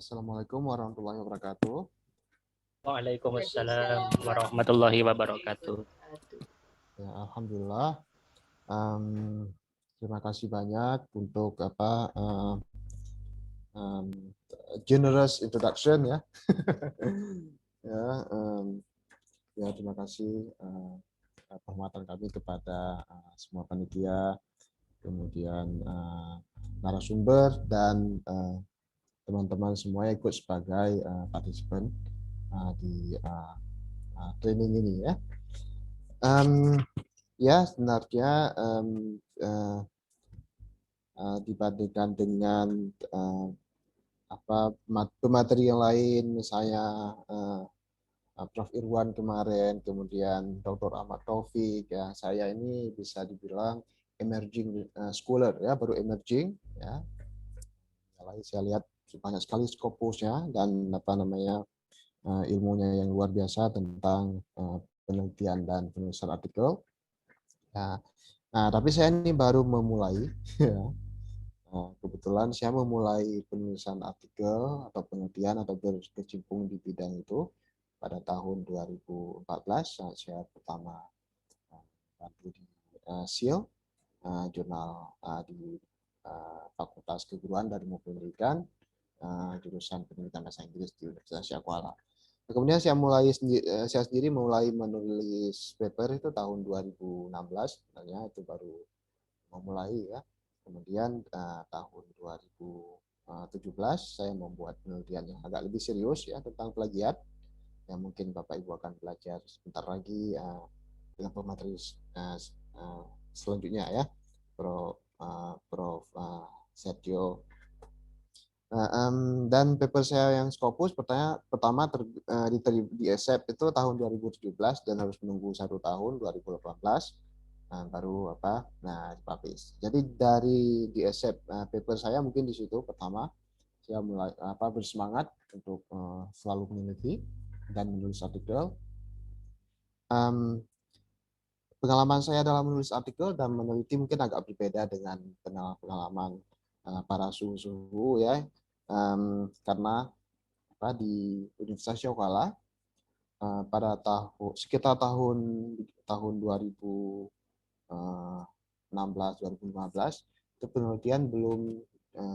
Assalamualaikum warahmatullahi wabarakatuh. Waalaikumsalam warahmatullahi wabarakatuh. Ya, alhamdulillah. Terima kasih banyak untuk um, generous introduction ya. ya, ya terima kasih penghormatan kami kepada semua panitia, kemudian narasumber dan teman-teman semua yang ikut sebagai partisipan di training ini ya. Ya sebenarnya dibandingkan dengan pemateri yang lain, misalnya Prof. Irwan kemarin, kemudian Dr. Ahmad Taufik, ya saya ini bisa dibilang emerging scholar ya, baru emerging ya. Saya lihat banyak sekali skopusnya dan ilmunya yang luar biasa tentang penelitian dan penulisan artikel. Nah, tapi saya ini baru memulai. Ya. Nah, kebetulan saya memulai penulisan artikel atau penelitian atau berkecimpung di bidang itu pada tahun 2014 saat saya pertama bantu di SEAL, jurnal di Fakultas Keguruan dan Ilmu Pendidikan, jurusan pendidikan bahasa Inggris di Universitas Syahkuala. Kemudian saya sendiri mulai menulis paper itu tahun 2016, sebenarnya itu baru memulai ya. Kemudian tahun 2017 saya membuat penelitian yang agak lebih serius ya tentang plagiat, yang mungkin Bapak Ibu akan belajar sebentar lagi dengan pemateri selanjutnya ya, Prof. Sergio. Dan paper saya yang Scopus pertama di accept itu tahun 2017 dan harus menunggu 1 tahun 2018 baru dipublish. Jadi dari di accept paper saya mungkin di situ pertama saya mulai bersemangat untuk selalu meneliti dan menulis artikel. Pengalaman saya dalam menulis artikel dan meneliti mungkin agak berbeda dengan pengalaman para suhu-suhu ya. Karena di Universitas Syahkuala pada sekitar tahun 2016-2015 itu penelitian belum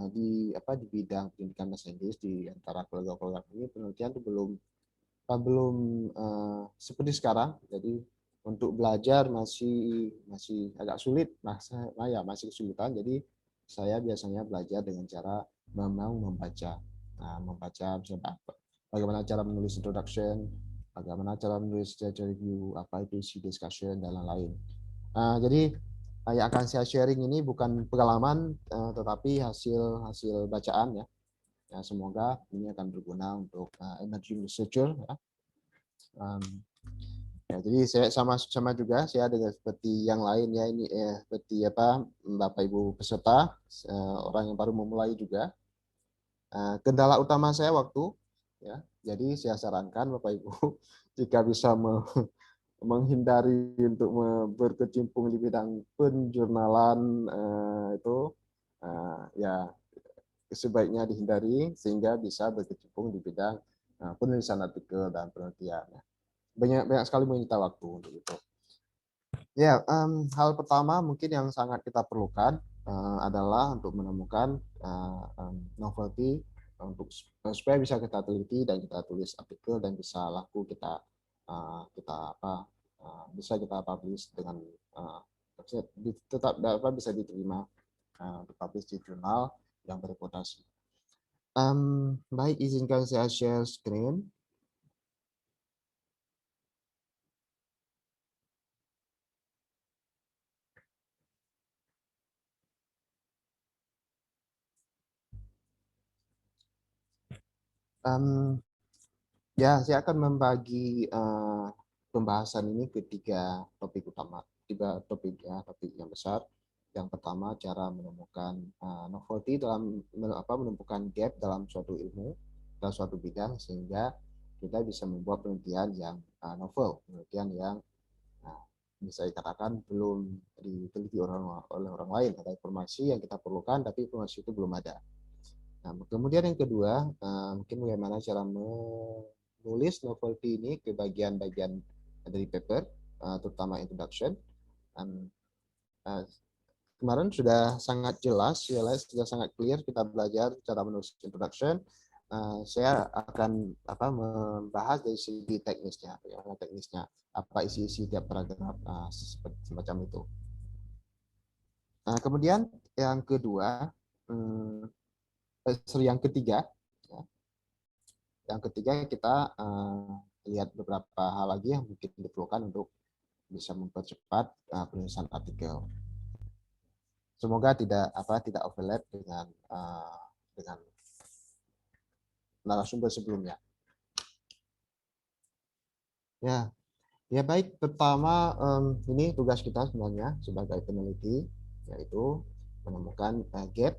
di bidang pendidikan bahasa Inggris di antara keluarga-keluarga ini, penelitian itu belum seperti sekarang. Jadi untuk belajar masih agak sulit, masih kesulitan. Jadi saya biasanya belajar dengan cara membaca. Membaca bagaimana cara menulis introduction, bagaimana cara menulis review, isi discussion dan lain-lain. Jadi yang akan saya sharing ini bukan pengalaman, tetapi hasil bacaan ya. Ya, semoga ini akan berguna untuk emerging researcher ya. Ya, jadi saya sama juga saya dengan seperti yang lain ya, ini seperti Bapak Ibu peserta, orang yang baru memulai juga. Kendala utama saya waktu ya. Jadi saya sarankan Bapak Ibu jika bisa menghindari untuk berkecimpung di bidang penjurnalan itu ya sebaiknya dihindari sehingga bisa berkecimpung di bidang penulisan artikel dan penelitian. Banyak sekali menyita waktu untuk itu. Ya, hal pertama mungkin yang sangat kita perlukan adalah untuk menemukan novelty supaya bisa kita teliti dan kita tulis artikel dan bisa laku bisa kita publish dengan tetap bisa diterima untuk publish di jurnal yang berreputasi. Baik, izinkan saya share screen. Ya, saya akan membagi pembahasan ini ke tiga topik utama, topik yang besar. Yang pertama, cara menemukan novelty dalam menemukan gap dalam suatu ilmu, dalam suatu bidang, sehingga kita bisa membuat penelitian yang novel, penelitian yang bisa dikatakan belum diteliti oleh orang lain. Ada informasi yang kita perlukan, tapi informasi itu belum ada. Nah, kemudian yang kedua, mungkin bagaimana cara menulis novelty ini ke bagian-bagian dari paper, terutama introduction. Dan, kemarin sudah sangat jelas, ya, sudah sangat clear kita belajar cara menulis introduction. Saya akan membahas dari segi teknisnya, apa isi-isi tiap paragraf, semacam itu. Nah, kemudian yang kedua, yang ketiga, ya, yang ketiga kita lihat beberapa hal lagi yang mungkin diperlukan untuk bisa mempercepat penulisan artikel. Semoga tidak overlap dengan narasumber sebelumnya. Ya baik. Pertama, ini tugas kita sebenarnya sebagai peneliti, yaitu menemukan gap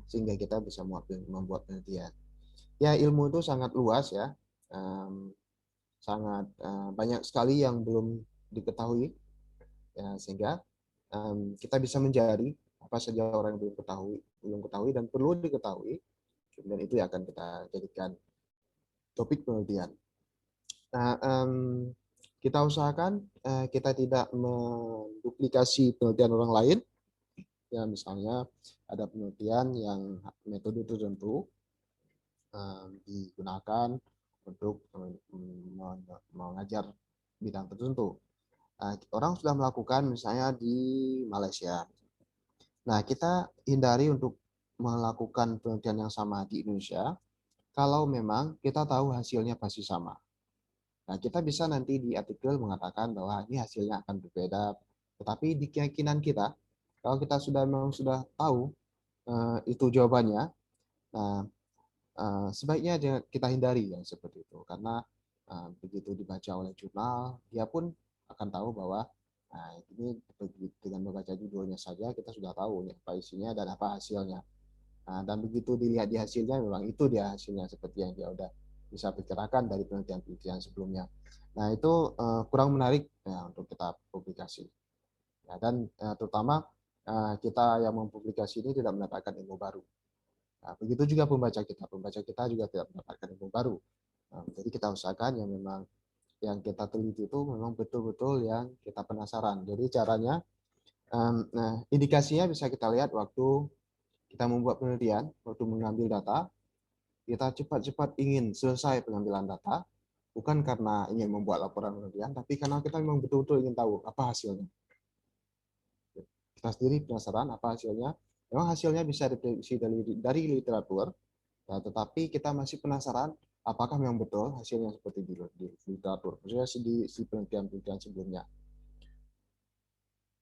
sehingga kita bisa membuat penelitian. Ya, ilmu itu sangat luas ya, sangat banyak sekali yang belum diketahui, ya, sehingga kita bisa mencari apa saja orang yang belum ketahui dan perlu diketahui, dan itu yang akan kita jadikan topik penelitian. Nah, kita usahakan kita tidak menduplikasi penelitian orang lain. Ya, misalnya ada penelitian yang metode tertentu digunakan untuk mengajar bidang tertentu. Orang sudah melakukan misalnya di Malaysia. Nah, kita hindari untuk melakukan penelitian yang sama di Indonesia kalau memang kita tahu hasilnya pasti sama. Nah, kita bisa nanti di artikel mengatakan bahwa ini hasilnya akan berbeda, tetapi di keyakinan kita, kalau kita memang sudah tahu itu jawabannya, nah, sebaiknya kita hindari yang seperti itu, karena begitu dibaca oleh jurnal, dia pun akan tahu bahwa ini dengan membaca judulnya saja kita sudah tahu apa isinya dan apa hasilnya. Dan begitu dilihat di hasilnya, memang itu dia hasilnya seperti yang dia udah bisa perkirakan dari penelitian-penelitian sebelumnya. Nah, itu kurang menarik ya, untuk kita publikasi. Ya, dan terutama kita yang mempublikasi ini tidak mendapatkan ilmu baru. Nah, begitu juga pembaca kita juga tidak mendapatkan ilmu baru. Jadi kita usahakan yang memang yang kita teliti itu memang betul-betul yang kita penasaran. Jadi caranya, indikasinya bisa kita lihat waktu kita membuat penelitian, waktu mengambil data, kita cepat-cepat ingin selesai pengambilan data, bukan karena ingin membuat laporan penelitian, tapi karena kita memang betul-betul ingin tahu apa hasilnya. Kita sendiri penasaran apa hasilnya. Memang hasilnya bisa diprediksi dari literatur, ya, tetapi kita masih penasaran apakah memang betul hasilnya seperti di literatur, maksudnya di penelitian-penelitian sebelumnya.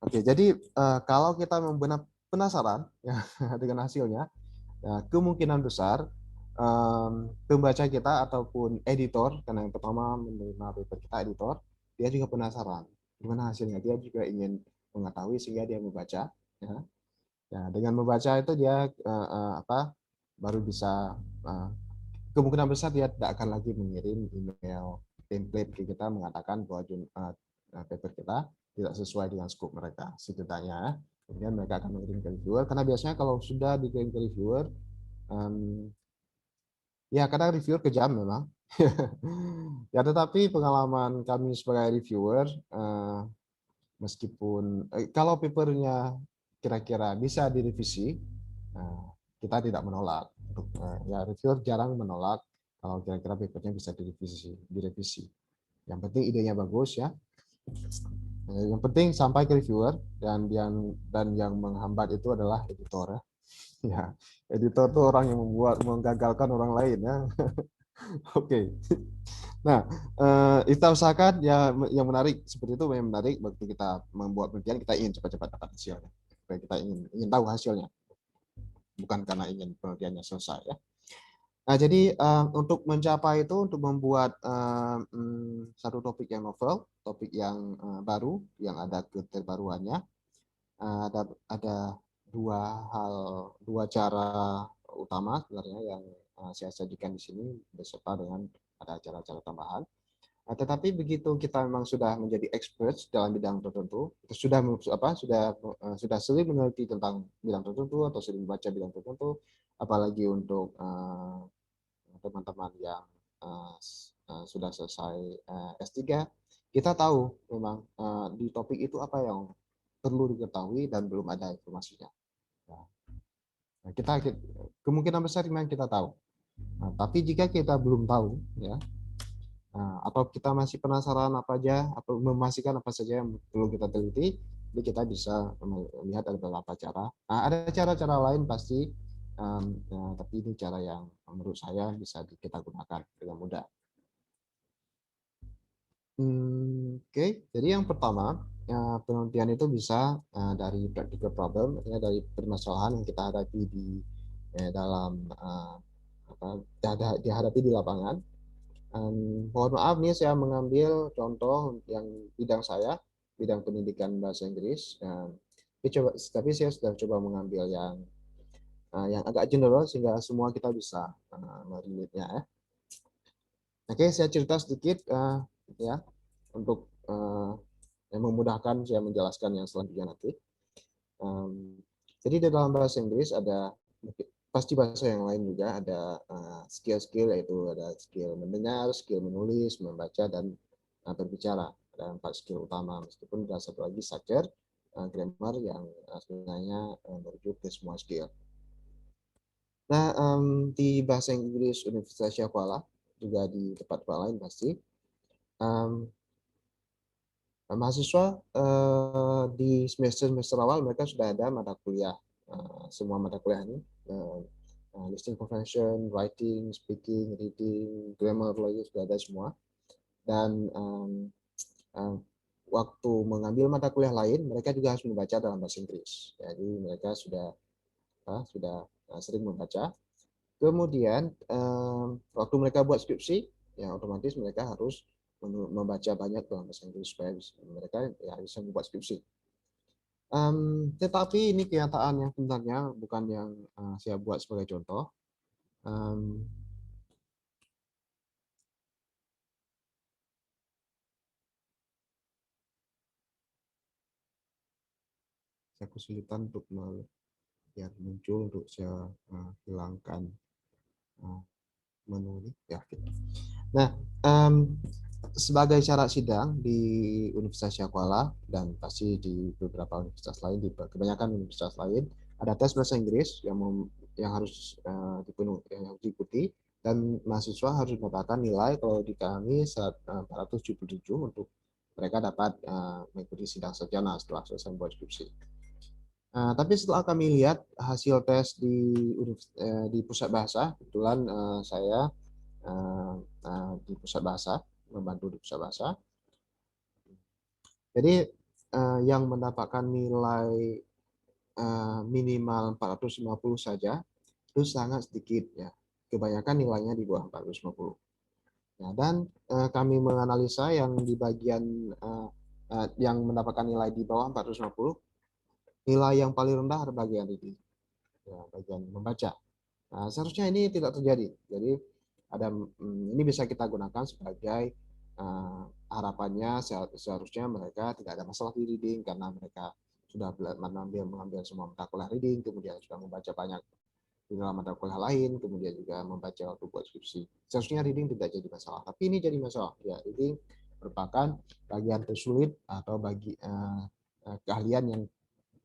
Oke, jadi kalau kita benar penasaran ya, dengan hasilnya, ya, kemungkinan besar pembaca kita ataupun editor, karena yang pertama menerima paper kita editor, dia juga penasaran gimana hasilnya, dia juga ingin mengetahui sehingga dia membaca. Ya, ya, dengan membaca itu dia baru bisa kemungkinan besar dia tidak akan lagi mengirim email template ke kita mengatakan bahwa paper kita tidak sesuai dengan scope mereka setidaknya. Kemudian mereka akan mengirim ke reviewer, karena biasanya kalau sudah dikirim ke reviewer, ya kadang reviewer kejam memang. Ya, tetapi pengalaman kami sebagai reviewer, meskipun kalau papernya kira-kira bisa direvisi, kita tidak menolak. Ya, reviewer jarang menolak kalau kira-kira papernya bisa direvisi. Yang penting idenya bagus ya. Yang penting sampai ke reviewer, dan yang menghambat itu adalah editor ya. Ya, editor tuh orang yang menggagalkan orang lain ya. Oke. Nah, kita usahakan ya yang menarik seperti itu, yang menarik waktu kita membuat penelitian, kita ingin cepat-cepat dapat hasilnya. Kita ingin tahu hasilnya, bukan karena ingin penelitiannya selesai ya. Nah, jadi untuk mencapai itu, untuk membuat satu topik yang novel, topik yang baru, yang ada keterbaruannya, ada dua cara utama sebenarnya yang saya sajikan di sini, beserta dengan ada cara-cara tambahan. Tetapi begitu kita memang sudah menjadi expert dalam bidang tertentu, sudah sering meneliti tentang bidang tertentu atau sering membaca bidang tertentu, apalagi untuk teman-teman yang sudah selesai S3, kita tahu memang di topik itu apa yang perlu diketahui dan belum ada informasinya. Nah, kemungkinan besar memang kita tahu. Nah, tapi jika kita belum tahu, ya, atau kita masih penasaran apa aja, atau memastikan apa saja yang perlu kita teliti, jadi kita bisa melihat ada beberapa cara. Nah, ada cara-cara lain pasti, tapi ini cara yang menurut saya bisa kita gunakan dengan mudah. Oke. Jadi yang pertama, penelitian itu bisa dari practical problem, ya, dari permasalahan yang kita hadapi di dalam dihadapi di lapangan. Mohon maaf nih, saya mengambil contoh yang bidang saya, bidang pendidikan bahasa Inggris. Tapi saya sudah coba mengambil yang agak general sehingga semua kita bisa merelate-nya, ya. Oke, saya cerita sedikit ya untuk yang memudahkan saya menjelaskan yang selanjutnya nanti. Jadi di dalam bahasa Inggris ada, pasti bahasa yang lain juga ada skill-skill, yaitu ada skill mendengar, skill menulis, membaca, dan berbicara. Ada 4 skill utama, meskipun ada satu lagi structure, grammar yang sebenarnya merujuk ke semua skill. Nah, di bahasa Inggris Universitas Syahkuala, juga di tempat lain pasti, mahasiswa di semester awal mereka sudah ada mata kuliah, semua mata kuliah ini, listening comprehension, writing, speaking, reading, grammar lagi sudah ada semua. Dan waktu mengambil mata kuliah lain, mereka juga harus membaca dalam bahasa Inggris. Jadi mereka sudah sering membaca. Kemudian waktu mereka buat skripsi, ya otomatis mereka harus membaca banyak dalam bahasa Inggris supaya mereka ya bisa membuat skripsi. Tetapi ini kenyataan yang sebenarnya, bukan yang saya buat sebagai contoh. Saya kesulitan untuk biar muncul, untuk saya hilangkan menu ini. Ya, nah, sebagai syarat sidang di Universitas Syahkuala dan pasti di beberapa universitas lain, di kebanyakan universitas lain, ada tes bahasa Inggris yang harus yang diikuti, dan mahasiswa harus mendapatkan nilai, kalau di kami 477, untuk mereka dapat mengikuti sidang sarjana setelah selesai membuat skripsi. Tapi setelah kami lihat hasil tes di pusat bahasa, kebetulan saya di pusat bahasa, membantu di pusat bahasa. Jadi yang mendapatkan nilai minimal 450 saja itu sangat sedikit, ya. Kebanyakan nilainya di bawah 450. Nah, dan kami menganalisa yang di bagian yang mendapatkan nilai di bawah 450, nilai yang paling rendah ada bagian reading, ya, bagian membaca. Nah, seharusnya ini tidak terjadi. Jadi ini bisa kita gunakan sebagai harapannya, seharusnya mereka tidak ada masalah di reading karena mereka sudah mengambil semua mata kuliah reading, kemudian sudah membaca banyak di dalam mata kuliah lain, kemudian juga membaca waktu buat skripsi. Seharusnya reading tidak jadi masalah, tapi ini jadi masalah. Ya, reading merupakan bagian tersulit atau keahlian yang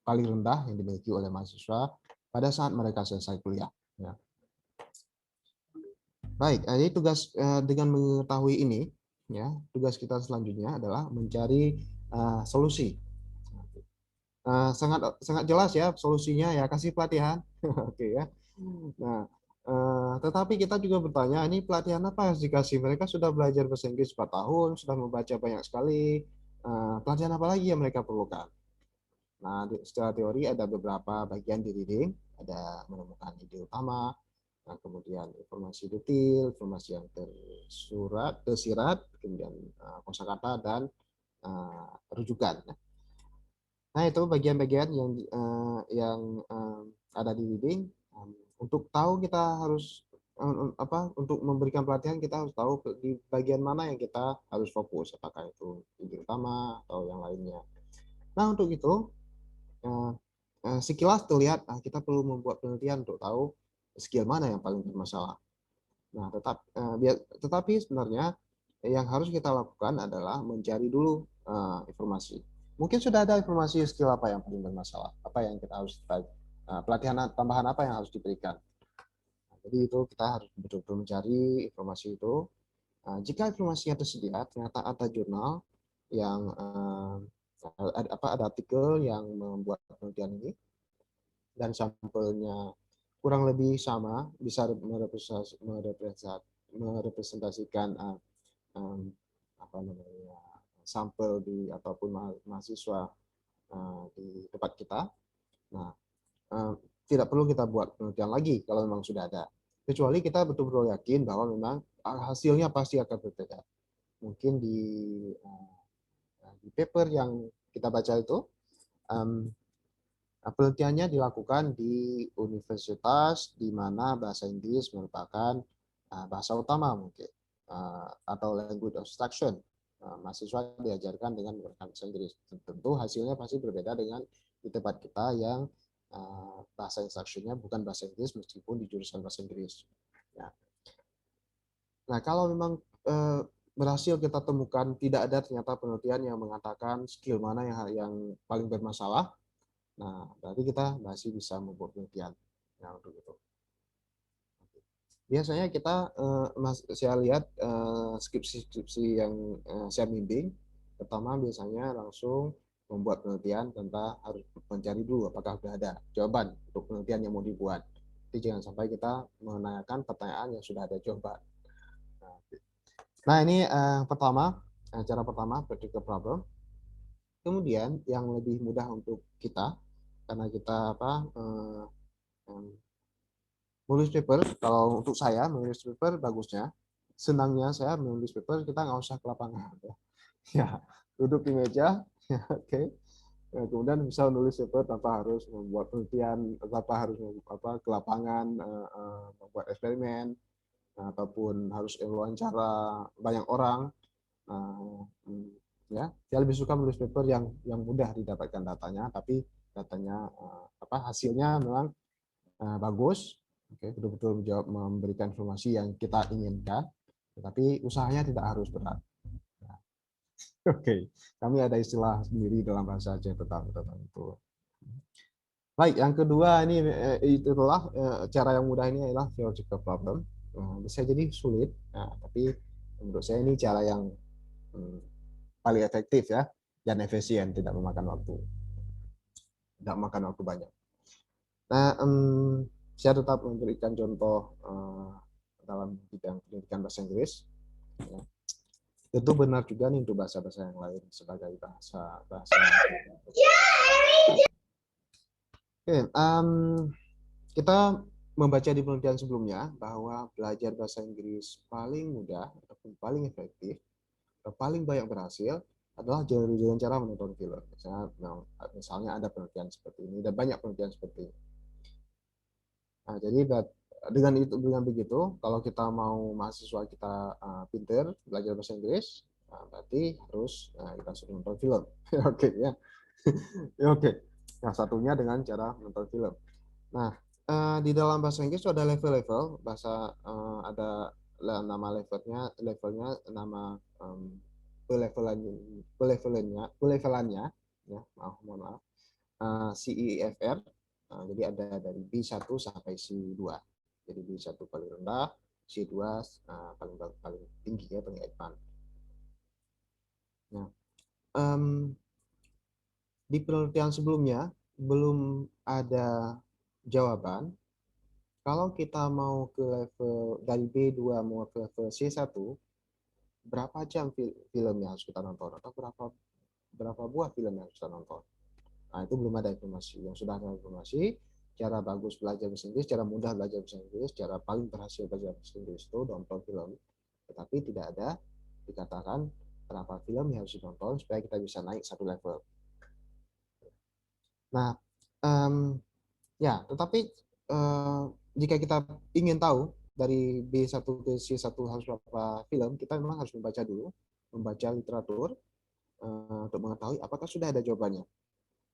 paling rendah yang dimiliki oleh mahasiswa pada saat mereka selesai kuliah. Ya. Baik, jadi tugas dengan mengetahui ini, ya, tugas kita selanjutnya adalah mencari solusi. Sangat jelas ya solusinya, ya, kasih pelatihan. Oke, ya. Nah, tetapi kita juga bertanya, ini pelatihan apa yang harus dikasih? Mereka sudah belajar bahasa Inggris 4 tahun, sudah membaca banyak sekali. Pelatihan apa lagi yang mereka perlukan? Nah, secara teori ada beberapa bagian di reading, ada menemukan ide utama, nah, kemudian informasi detail, informasi yang tersirat, kemudian kosakata dan rujukan. Nah, itu bagian-bagian yang ada di reading. Untuk tahu kita harus untuk memberikan pelatihan, kita harus tahu di bagian mana yang kita harus fokus, apakah itu ide utama atau yang lainnya. Nah, untuk itu sekilas terlihat kita perlu membuat penelitian untuk tahu skill mana yang paling bermasalah. Nah, tetapi sebenarnya yang harus kita lakukan adalah mencari dulu informasi. Mungkin sudah ada informasi skill apa yang paling bermasalah, apa yang kita harus pelatihan tambahan apa yang harus diberikan. Nah, jadi itu kita harus betul-betul mencari informasi itu. Jika informasinya tersedia, ternyata ada jurnal yang ada artikel yang membuat penelitian ini dan sampelnya kurang lebih sama, bisa merepresentasikan apa namanya sampel di ataupun mahasiswa di tempat kita. Nah, tidak perlu kita buat penelitian lagi kalau memang sudah ada. Kecuali kita betul-betul yakin bahwa memang hasilnya pasti akan berbeda. Mungkin di paper yang kita baca itu, penelitiannya dilakukan di universitas di mana bahasa Inggris merupakan bahasa utama mungkin, atau language of instruction. Mahasiswa diajarkan dengan menggunakan bahasa Inggris. Tentu hasilnya pasti berbeda dengan di tempat kita yang bahasa instruction-nya bukan bahasa Inggris meskipun di jurusan bahasa Inggris. Ya. Nah, kalau memang berhasil kita temukan tidak ada ternyata penelitian yang mengatakan skill mana yang paling bermasalah, nah, berarti kita masih bisa membuat penelitian. Nah, untuk itu. Biasanya kita, saya lihat skripsi-skripsi yang saya bimbing, pertama biasanya langsung membuat penelitian tanpa harus mencari dulu apakah sudah ada jawaban untuk penelitian yang mau dibuat. Jadi jangan sampai kita menanyakan pertanyaan yang sudah ada jawaban. Nah, ini pertama, cara pertama, practical problem. Kemudian yang lebih mudah untuk kita, karena kita menulis paper, kalau untuk saya menulis paper bagusnya, senangnya saya menulis paper kita nggak usah ke lapangan. Ya, duduk di meja, ya, oke. Okay. Ya, kemudian bisa menulis paper tanpa harus membuat penelitian, tanpa harus ke lapangan, membuat eksperimen, ataupun harus wawancara banyak orang. Ya, saya lebih suka menulis paper yang mudah didapatkan datanya, tapi datanya hasilnya memang bagus, oke, betul-betul menjawab, memberikan informasi yang kita inginkan, tetapi usahanya tidak harus berat. Nah, oke, kami ada istilah sendiri dalam bahasa Aceh tentang itu. Baik, yang kedua ini itulah cara yang mudah ini adalah theoretical problem. Bisa jadi sulit, tapi menurut saya ini cara yang paling efektif ya dan efisien, tidak memakan waktu banyak. Nah, saya tetap memberikan contoh dalam bidang pendidikan bahasa Inggris. Ya. Itu benar juga nih untuk bahasa-bahasa yang lain sebagai bahasa. Oke, kita membaca di penelitian sebelumnya bahwa belajar bahasa Inggris paling mudah ataupun paling efektif, paling banyak berhasil adalah dengan cara menonton film. Misalnya ada penelitian seperti ini, dan banyak penelitian seperti ini. Nah, jadi dengan begitu, kalau kita mau mahasiswa kita pinter belajar bahasa Inggris, berarti harus kita suruh nonton film. Oke ya. Oke. Yang satunya dengan cara menonton film. Nah, di dalam bahasa Inggris itu ada level-level bahasa, ada nama levelnya nama pelevelannya ya, mohon maaf, CEFR. Jadi ada dari B1 sampai C2. Jadi B1 paling rendah, C2 paling tinggi ya, paling advance. Nah, di penelitian sebelumnya belum ada jawaban kalau kita mau ke level dari B2 mau ke level C1, berapa jam film yang harus kita nonton atau berapa buah film yang harus kita nonton. Nah, itu belum ada informasi. Yang sudah ada informasi, cara bagus belajar bahasa Inggris, cara mudah belajar bahasa Inggris, cara paling berhasil belajar bahasa Inggris itu nonton film. Tetapi tidak ada dikatakan berapa film yang harus ditonton supaya kita bisa naik satu level. Nah, ya, tetapi jika kita ingin tahu dari B1 ke C1 harus berapa film, kita memang harus membaca dulu, membaca literatur untuk mengetahui apakah sudah ada jawabannya.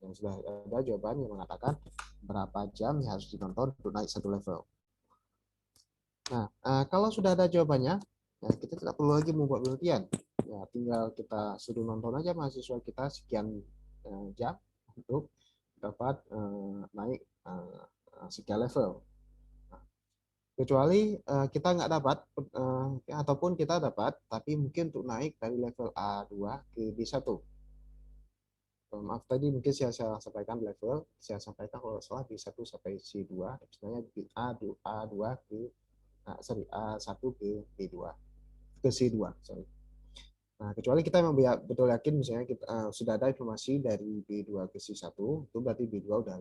Yang sudah ada jawaban yang mengatakan berapa jam yang harus ditonton untuk naik satu level. Nah, kalau sudah ada jawabannya, ya kita tidak perlu lagi membuat penelitian. Ya, tinggal kita suruh nonton aja mahasiswa kita sekian jam untuk dapat naik sekian level. Nah, kecuali kita nggak dapat, ataupun kita dapat, tapi mungkin untuk naik dari level A2 ke B1. Maaf tadi mungkin saya sampaikan level, saya sampaikan kalau salah B1 sampai C2, sebenarnya A2 ke A1 ke B2 ke C2, sorry. Nah, kecuali kita memang betul yakin misalnya kita sudah ada informasi dari B2 ke C1, itu berarti B2 udah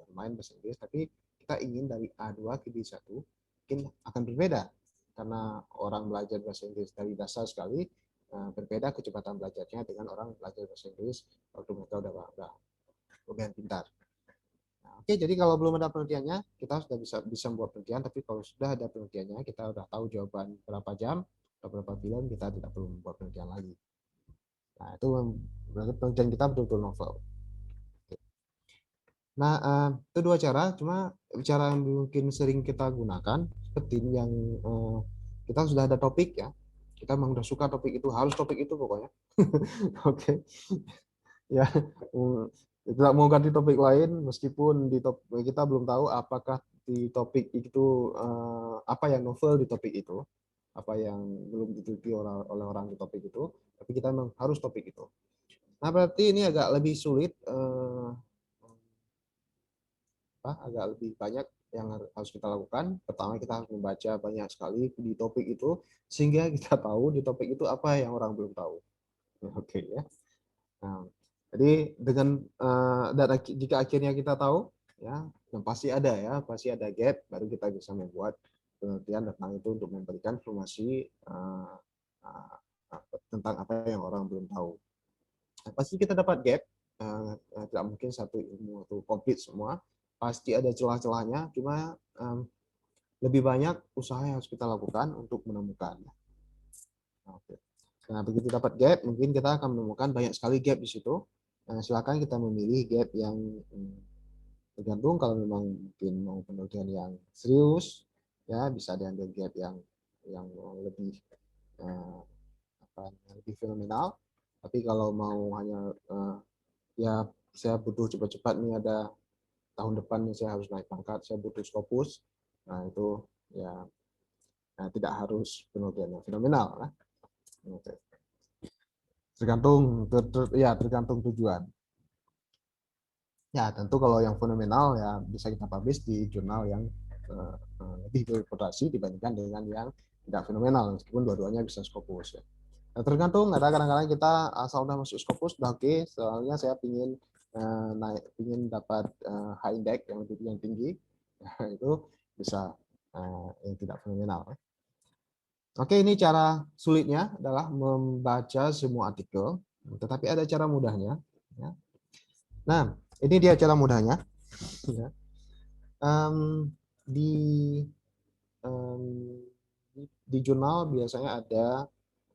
lumayan bahasa Inggris, tapi kita ingin dari A2 ke B1 mungkin akan berbeda karena orang belajar bahasa Inggris dari dasar sekali berbeda kecepatan belajarnya dengan orang belajar bahasa Inggris waktu mereka udah lumayan pintar. Nah, oke, jadi kalau belum ada penelitiannya, kita sudah bisa membuat penelitian, tapi kalau sudah ada penelitiannya, kita udah tahu jawaban berapa jam, berapa film, kita tidak perlu membuat penelitian lagi. Nah, itu berarti penelitian kita betul-betul novel. Nah, itu dua cara, cuma cara yang mungkin sering kita gunakan, seperti yang kita sudah ada topik ya, kita memang udah suka topik itu, harus topik itu pokoknya. Oke, ya, tidak mau ganti topik lain, meskipun di topik kita belum tahu apakah di topik itu apa yang novel di topik itu, apa yang belum diteliti oleh orang di topik itu, tapi kita memang harus topik itu. Nah, berarti ini agak lebih sulit, agak lebih banyak yang harus kita lakukan. Pertama, kita harus membaca banyak sekali di topik itu, sehingga kita tahu di topik itu apa yang orang belum tahu. Oke ya. Nah, jadi dengan dan jika akhirnya kita tahu, ya, dan pasti ada gap, baru kita bisa membuat penelitian tentang itu untuk memberikan informasi uh, tentang apa yang orang belum tahu. Nah, pasti kita dapat gap, tidak mungkin satu ilmu itu komplit semua, pasti ada celah-celahnya, cuma lebih banyak usaha yang harus kita lakukan untuk menemukan. Oke. Nah, begitu dapat gap, mungkin kita akan menemukan banyak sekali gap di situ. Silakan kita memilih gap yang tergantung, kalau memang mungkin mau penelitian yang serius, ya bisa diambil gap yang lebih uh, lebih fenomenal. Tapi kalau mau hanya ya saya butuh cepat-cepat nih, ada tahun depan nih saya harus naik pangkat, saya butuh Scopus. Nah, itu ya tidak harus penelitian yang fenomenal. Nah. Oke. Tergantung tujuan. Ya, tentu kalau yang fenomenal ya bisa kita publish di jurnal yang lebih berreputasi dibandingkan dengan yang tidak fenomenal, meskipun dua-duanya bisa Scopus ya. Nah, tergantung, ada kadang-kadang kita asal udah masuk Scopus udah oke, soalnya saya pingin dapat high index yang tinggi, nah, itu bisa yang tidak fenomenal. Oke, ini cara sulitnya adalah membaca semua artikel, tetapi ada cara mudahnya. Ya. Nah, ini dia cara mudahnya. Ya. Um, di, um, di jurnal biasanya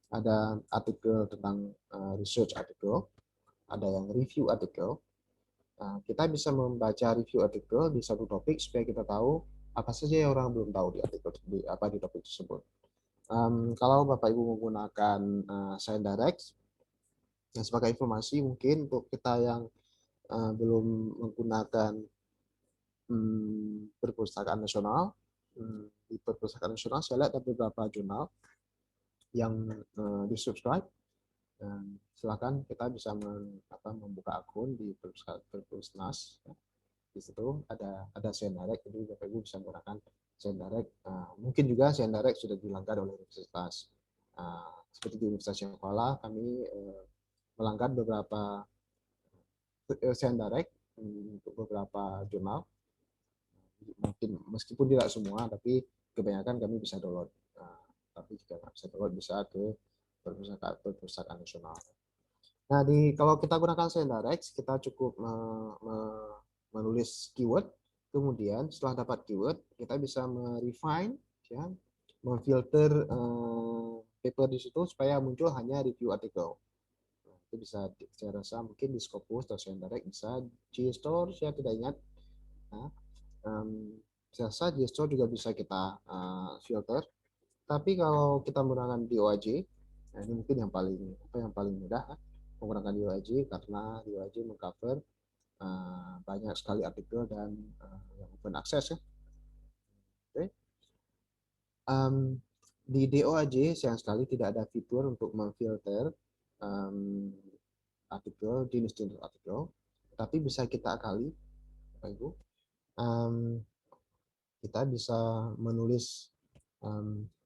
ada artikel tentang research artikel, ada yang review artikel. Nah, kita bisa membaca review artikel di satu topik supaya kita tahu apa saja yang orang belum tahu di artikel di topik tersebut. Kalau Bapak Ibu menggunakan ScienceDirect, sebagai informasi mungkin untuk kita yang belum menggunakan perpustakaan nasional, di perpustakaan nasional saya lihat ada beberapa jurnal yang di-subscribe, dan silakan kita bisa membuka akun di Perpusnas. Di situ ada ScienceDirect, jadi Bapak Ibu bisa menggunakan ScienceDirect. Mungkin juga ScienceDirect sudah dilanggar oleh universitas. Seperti di Universitas Syamkuala, kami melanggar beberapa ScienceDirect untuk beberapa jurnal. Mungkin meskipun tidak semua, tapi kebanyakan kami bisa download. Tapi jika nggak bisa download, bisa ke perpustakaan nasional. Nah, kalau kita gunakan ScienceDirect, kita cukup menulis keyword, kemudian setelah dapat keyword, kita bisa merefine, ya, memfilter paper di situ supaya muncul hanya review artikel. Nah, itu bisa, saya rasa mungkin di Scopus atau ScienceDirect bisa, GStore saya tidak ingat. Nah, Biasa gesture juga bisa kita filter. Tapi kalau kita menggunakan DOAJ, nah ini mungkin yang paling mudah menggunakan DOAJ, karena DOAJ mengcover banyak sekali artikel dan yang open access ya. Oke. Di DOAJ sayang sekali tidak ada fitur untuk memfilter um, artikel, jenis-jenis artikel, tapi bisa kita akali, Bapak Ibu. Kita bisa menulis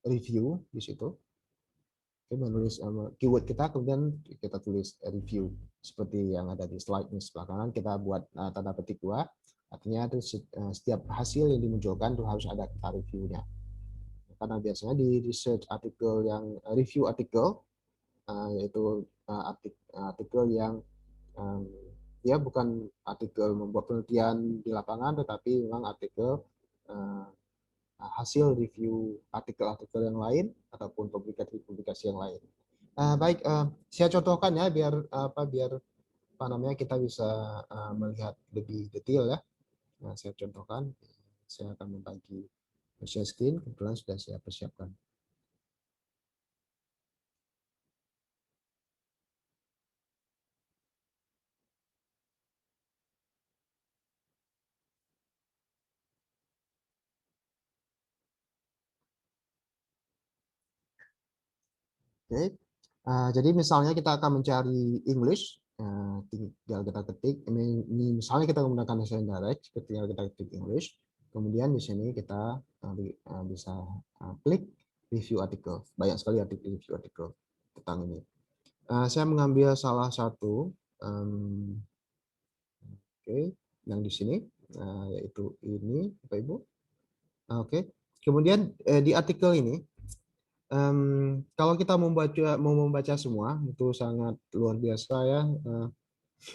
review di situ. Oke, menulis keyword kita, kemudian kita tulis review seperti yang ada di slide ini sebelah kanan. Kita buat tanda petik 2, artinya itu setiap hasil yang dimunculkan itu harus ada kata reviewnya. Karena biasanya di research artikel yang review artikel, yaitu artikel yang dia bukan artikel membuat penelitian di lapangan, tetapi memang artikel hasil review artikel-artikel yang lain ataupun publikasi-publikasi yang lain. Baik, saya contohkan ya biar apa namanya kita bisa melihat lebih detail ya. Nah, saya contohkan, saya akan membagi share screen, kebetulan sudah saya persiapkan. Oke, jadi misalnya kita akan mencari English, tinggal kita ketik. Ini misalnya kita menggunakan bahasa Indirect, tinggal kita ketik English. Kemudian di sini kita bisa klik review artikel. Banyak sekali artikel review artikel tentang ini. Saya mengambil salah satu, oke, yang di sini, yaitu ini, Bapak Ibu. Oke, kemudian di artikel ini, kalau kita mau membaca semua, itu sangat luar biasa ya.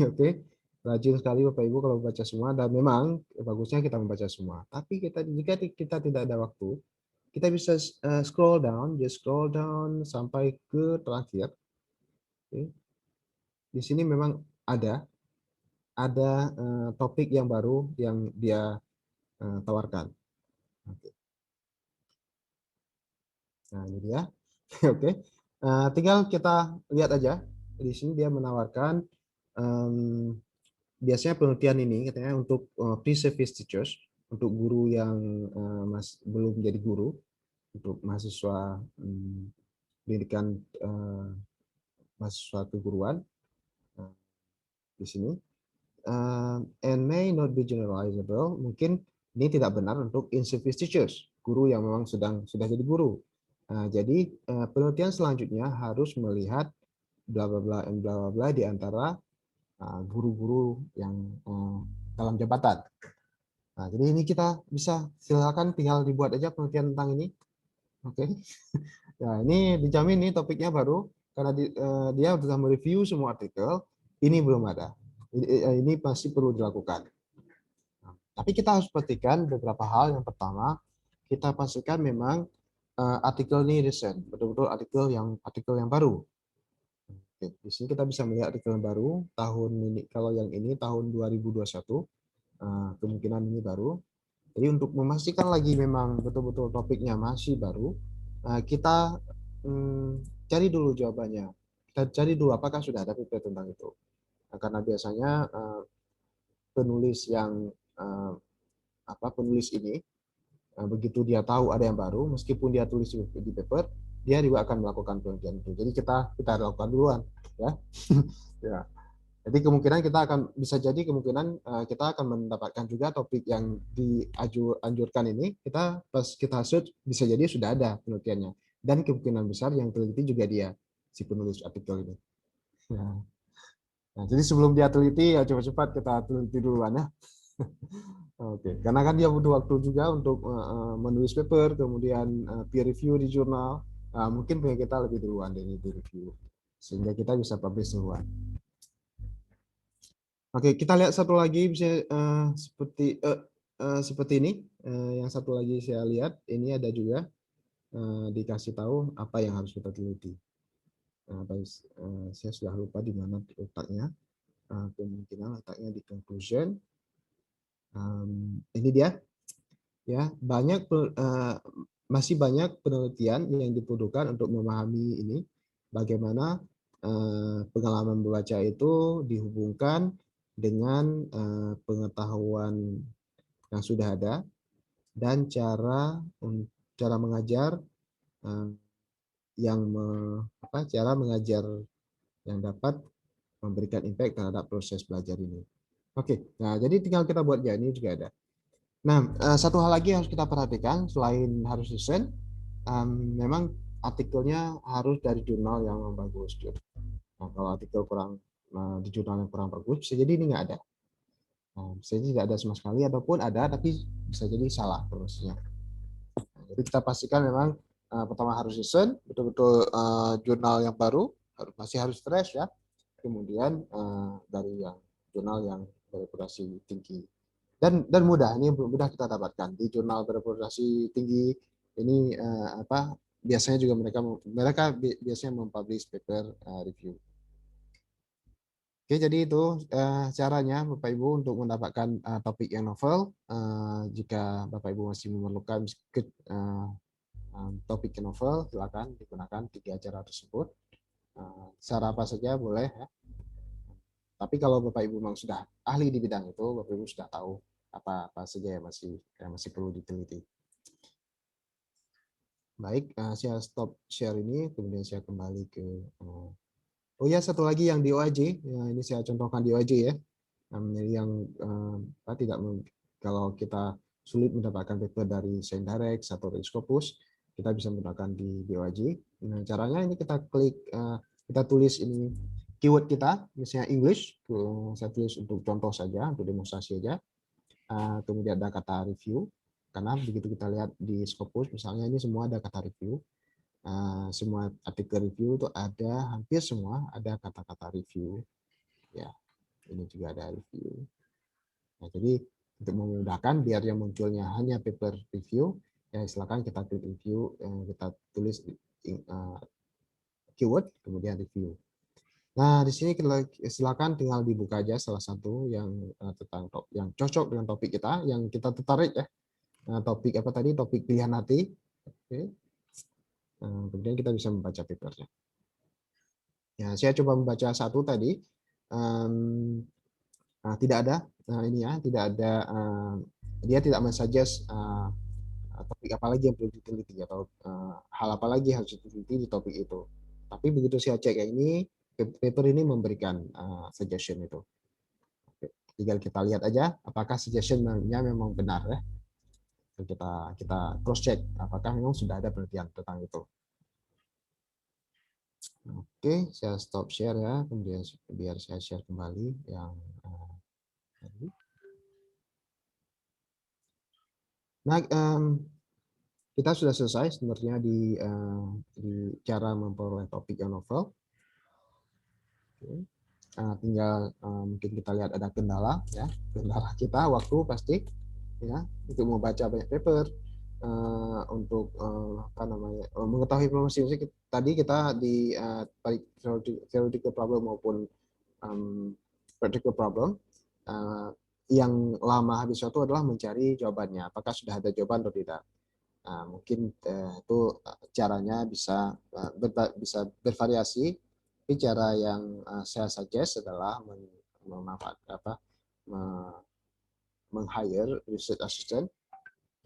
Oke, rajin sekali Bapak Ibu kalau membaca semua, dan memang bagusnya kita membaca semua. Tapi jika kita tidak ada waktu, kita bisa scroll down, just scroll down sampai ke terakhir. Oke. Di sini memang ada topik yang baru yang dia tawarkan. Oke. Nah, ini dia. Oke. Tinggal kita lihat aja. Di sini dia menawarkan biasanya penelitian ini katanya untuk pre-service teachers, untuk guru yang belum jadi guru, untuk mahasiswa pendidikan mahasiswa keguruan di sini. And may not be generalizable. Mungkin ini tidak benar untuk in-service teachers, guru yang memang sudah jadi guru. Jadi penelitian selanjutnya harus melihat bla bla bla and bla bla bla di antara guru-guru yang dalam jabatan. Nah, jadi ini kita bisa silakan tinggal dibuat aja penelitian tentang ini. Oke. Nah, ini dijamin nih topiknya baru karena dia sudah mereview semua artikel, ini belum ada. Ini masih perlu dilakukan. Nah, tapi kita harus perhatikan beberapa hal. Yang pertama, kita pastikan memang artikel ini recent, betul-betul artikel yang baru. Oke, di sini kita bisa melihat artikel yang baru tahun ini. Kalau yang ini tahun 2021, kemungkinan ini baru. Jadi untuk memastikan lagi memang betul-betul topiknya masih baru, kita cari dulu jawabannya. Kita cari dulu apakah sudah ada paper tentang itu. Karena biasanya penulis penulis ini begitu dia tahu ada yang baru, meskipun dia tulis di paper, dia juga akan melakukan penelitian itu. Jadi kita lakukan duluan, ya. Ya. Jadi kemungkinan kita akan mendapatkan juga topik yang dianjurkan ini, pas kita search bisa jadi sudah ada penelitiannya, dan kemungkinan besar yang teliti juga dia, si penulis artikel ini. Nah, jadi sebelum dia teliti ya cepat-cepat kita teliti duluan ya. Oke, karena kan dia butuh waktu juga untuk menulis paper, kemudian peer review di jurnal. Mungkin punya kita lebih duluan dari peer review, sehingga kita bisa publish duluan. Oke, kita lihat satu lagi bisa seperti ini. Yang satu lagi saya lihat ini ada juga dikasih tahu apa yang harus kita teliti. Saya sudah lupa di mana letaknya. Kemungkinan letaknya di conclusion. Ini dia. Ya, masih banyak penelitian yang diperlukan untuk memahami ini bagaimana pengalaman membaca itu dihubungkan dengan pengetahuan yang sudah ada dan cara mengajar eh, cara mengajar yang dapat memberikan impact terhadap proses belajar ini. Oke, nah jadi tinggal kita buat ya, ini juga ada. Nah, satu hal lagi yang harus kita perhatikan selain harus desain, memang artikelnya harus dari jurnal yang bagus. Nah, kalau artikel di jurnal yang kurang bagus, bisa jadi ini nggak ada. Nah, bisa jadi tidak ada sama sekali, ataupun ada tapi bisa jadi salah prosesnya. Nah, jadi kita pastikan memang pertama harus desain, betul-betul jurnal yang baru, masih harus fresh ya. Kemudian dari yang jurnal yang bereputasi tinggi. Dan mudah, ini mudah kita dapatkan di jurnal bereputasi tinggi ini biasanya juga mereka biasanya mempublish paper review. Oke, jadi itu caranya Bapak Ibu untuk mendapatkan topik yang novel. Jika Bapak Ibu masih memerlukan topik yang novel, silakan digunakan 3 cara tersebut. Cara apa saja boleh ya. Tapi kalau Bapak Ibu memang sudah ahli di bidang itu, Bapak Ibu sudah tahu apa saja yang masih perlu diteliti. Baik, saya stop share ini, kemudian saya kembali ke oh ya, satu lagi yang di OAJ, ya, ini saya contohkan di OAJ ya. Yang tidak kalau kita sulit mendapatkan paper dari ScienceDirect atau dari Scopus, kita bisa menggunakan di OAJ. Nah, caranya ini kita klik, kita tulis ini keyword kita, misalnya English, saya tulis untuk contoh saja, untuk demonstrasi saja. Kemudian ada kata review, karena begitu kita lihat di Scopus, misalnya ini semua ada kata review. Semua artikel review itu hampir semua ada kata-kata review. Ya, ini juga ada review. Nah, jadi untuk memudahkan biar yang munculnya hanya paper review, ya silakan kita klik review, kita tulis keyword, kemudian review. Nah, di sini silakan tinggal dibuka aja salah satu yang tentang yang cocok dengan topik kita, yang kita tertarik ya. Topik apa tadi? Topik pilihan hati. Oke. Kemudian kita bisa membaca papernya. Ya, saya coba membaca satu tadi. Tidak ada ini ya, tidak ada dia tidak mensuggest topik apa lagi yang perlu diteliti atau hal apa lagi harus diteliti di topik itu. Tapi begitu saya cek yang ini, paper ini memberikan suggestion itu. Tinggal kita lihat aja apakah suggestionnya memang benar ya. Kita cross check apakah memang sudah ada penelitian tentang itu. Oke, saya stop share ya, kemudian biar saya share kembali yang tadi. Nah, kita sudah selesai sebenarnya di cara memperoleh topik yang novel. Oke. Tinggal mungkin kita lihat ada kendala ya, kendala kita waktu pasti ya untuk membaca banyak paper, untuk mengetahui informasi. Tadi kita di baik theoretical problem maupun practical problem, yang lama habis waktu adalah mencari jawabannya, apakah sudah ada jawaban atau tidak. Mungkin itu caranya bisa bervariasi. Tapi cara yang saya suggest adalah meng-hire research assistant.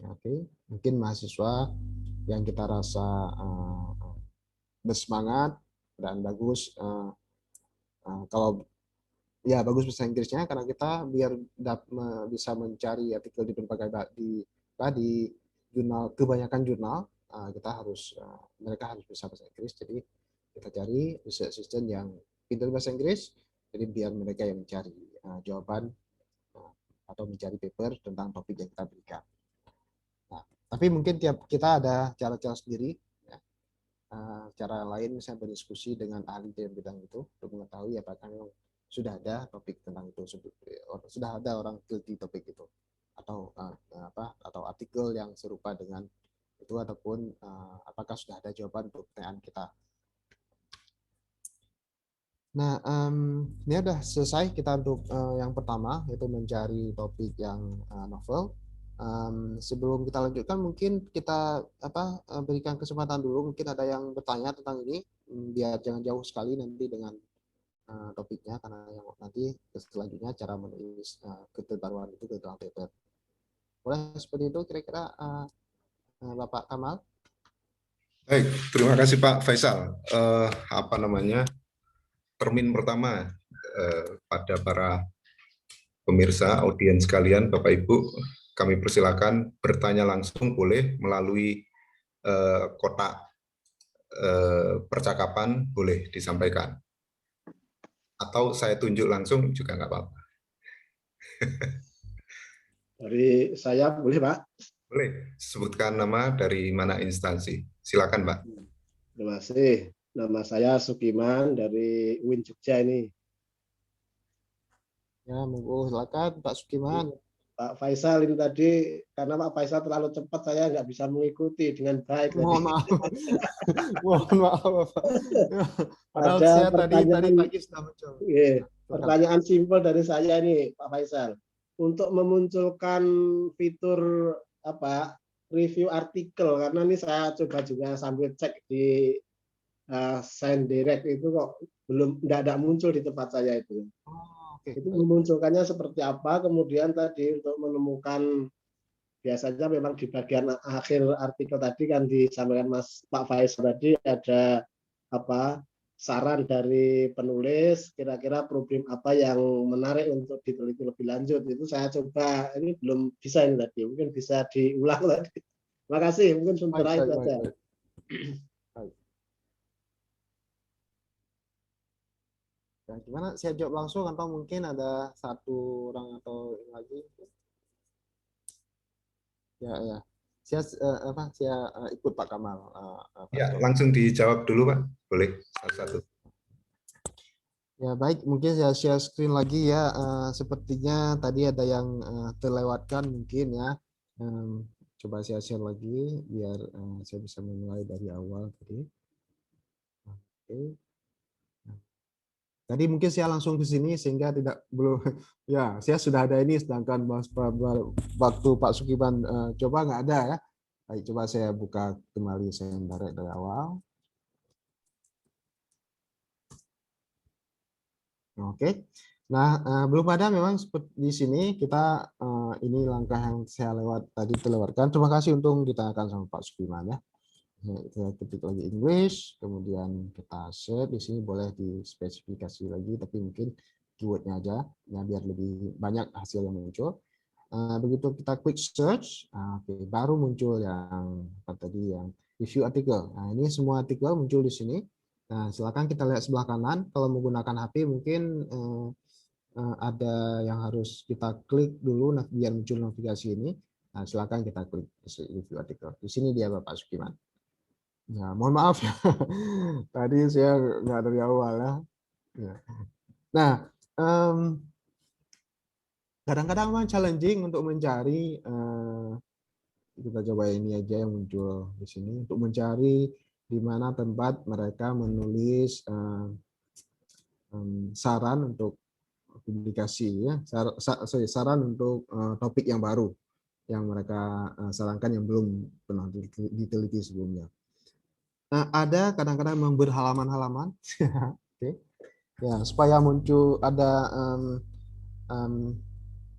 Oke, mungkin mahasiswa yang kita rasa bersemangat dan bagus, kalau ya bagus bahasa Inggrisnya, karena kita biar bisa mencari artikel di berbagai di jurnal, kebanyakan jurnal, mereka harus bisa bahasa Inggris. Jadi kita cari research assistant yang pintar bahasa Inggris, jadi biar mereka yang mencari jawaban atau mencari paper tentang topik yang kita berikan. Nah, tapi mungkin tiap kita ada cara-cara sendiri ya. Cara lain misalnya berdiskusi dengan ahli dalam bidang itu untuk mengetahui apakah memang sudah ada topik tentang itu, sudah ada orang teliti topik itu, atau atau artikel yang serupa dengan itu, ataupun apakah sudah ada jawaban untuk pertanyaan kita. Nah, ini sudah selesai kita untuk yang pertama, yaitu mencari topik yang novel. Sebelum kita lanjutkan, mungkin kita berikan kesempatan dulu. Mungkin ada yang bertanya tentang ini, biar jangan jauh sekali nanti dengan topiknya, karena yang nanti selanjutnya cara menulis keterbaruan itu ke dalam paper. Boleh seperti itu kira-kira Bapak Kamal? Baik, terima kasih Pak Faisal. Termin pertama pada para pemirsa, audiens sekalian, Bapak Ibu, kami persilakan bertanya langsung, boleh melalui kotak percakapan, boleh disampaikan. Atau saya tunjuk langsung juga nggak apa-apa. Dari saya boleh, Pak? Boleh, sebutkan nama dari mana instansi. Silakan, Pak. Terima kasih. Nama saya Sukiman dari UIN Jogja ini. Ya, monggo silakan Pak Sukiman. Pak Faisal ini tadi, karena Pak Faisal terlalu cepat, saya nggak bisa mengikuti dengan baik. Mohon maaf. Mohon maaf, Bapak. Padahal Ada saya tadi pagi sudah muncul. Pertanyaan simpel dari saya ini, Pak Faisal. Untuk memunculkan fitur review artikel, karena ini saya coba juga sambil cek di Send Direct itu kok belum tidak muncul di tempat saya itu. Itu memunculkannya seperti apa? Kemudian tadi untuk menemukan, biasanya memang di bagian akhir artikel tadi kan disampaikan Pak Faisal tadi ada saran dari penulis, kira-kira problem apa yang menarik untuk diteliti lebih lanjut. Itu saya coba, ini belum bisa ini tadi, mungkin bisa diulang tadi. Terima kasih, mungkin sementara itu saja. Ya, gimana? Saya jawab langsung atau mungkin ada satu orang atau yang lagi? Ya. Saya ikut Pak Kamal. Ya, langsung dijawab dulu, Pak. Boleh, satu-satu. Ya, baik. Mungkin saya share screen lagi ya. Sepertinya tadi ada yang terlewatkan mungkin ya. Coba saya share lagi biar saya bisa memulai dari awal tadi. Oke. Tadi mungkin saya langsung ke sini sehingga belum ya, saya sudah ada ini, sedangkan waktu Pak Sukiman coba nggak ada ya. Baik, coba saya buka kembali Send Direct dari awal. Oke. Nah, belum ada memang seperti di sini kita ini langkah yang saya terlewatkan. Terima kasih untuk kita akan sama Pak Sukiman ya. Saya ketik lagi English, kemudian kita save. Di sini boleh dispesifikasi lagi, tapi mungkin keywordnya aja ya, biar lebih banyak hasil yang muncul. Begitu kita quick search, baru muncul yang tadi, yang review artikel. Nah, ini semua artikel muncul di sini. Nah, silakan kita lihat sebelah kanan. Kalau menggunakan HP mungkin ada yang harus kita klik dulu biar muncul notifikasi ini. Nah, silakan kita klik review artikel. Di sini dia Bapak Sukiman. Ya, mohon maaf ya. Tadi saya nggak dari awal ya. Nah, kadang-kadang memang challenging untuk mencari. Kita coba ini aja yang muncul di sini untuk mencari di mana tempat mereka menulis saran untuk publikasi ya. Saran untuk topik yang baru yang mereka sarankan yang belum pernah diteliti sebelumnya. Nah, ada kadang-kadang memang berhalaman-halaman, okay. Ya, supaya muncul ada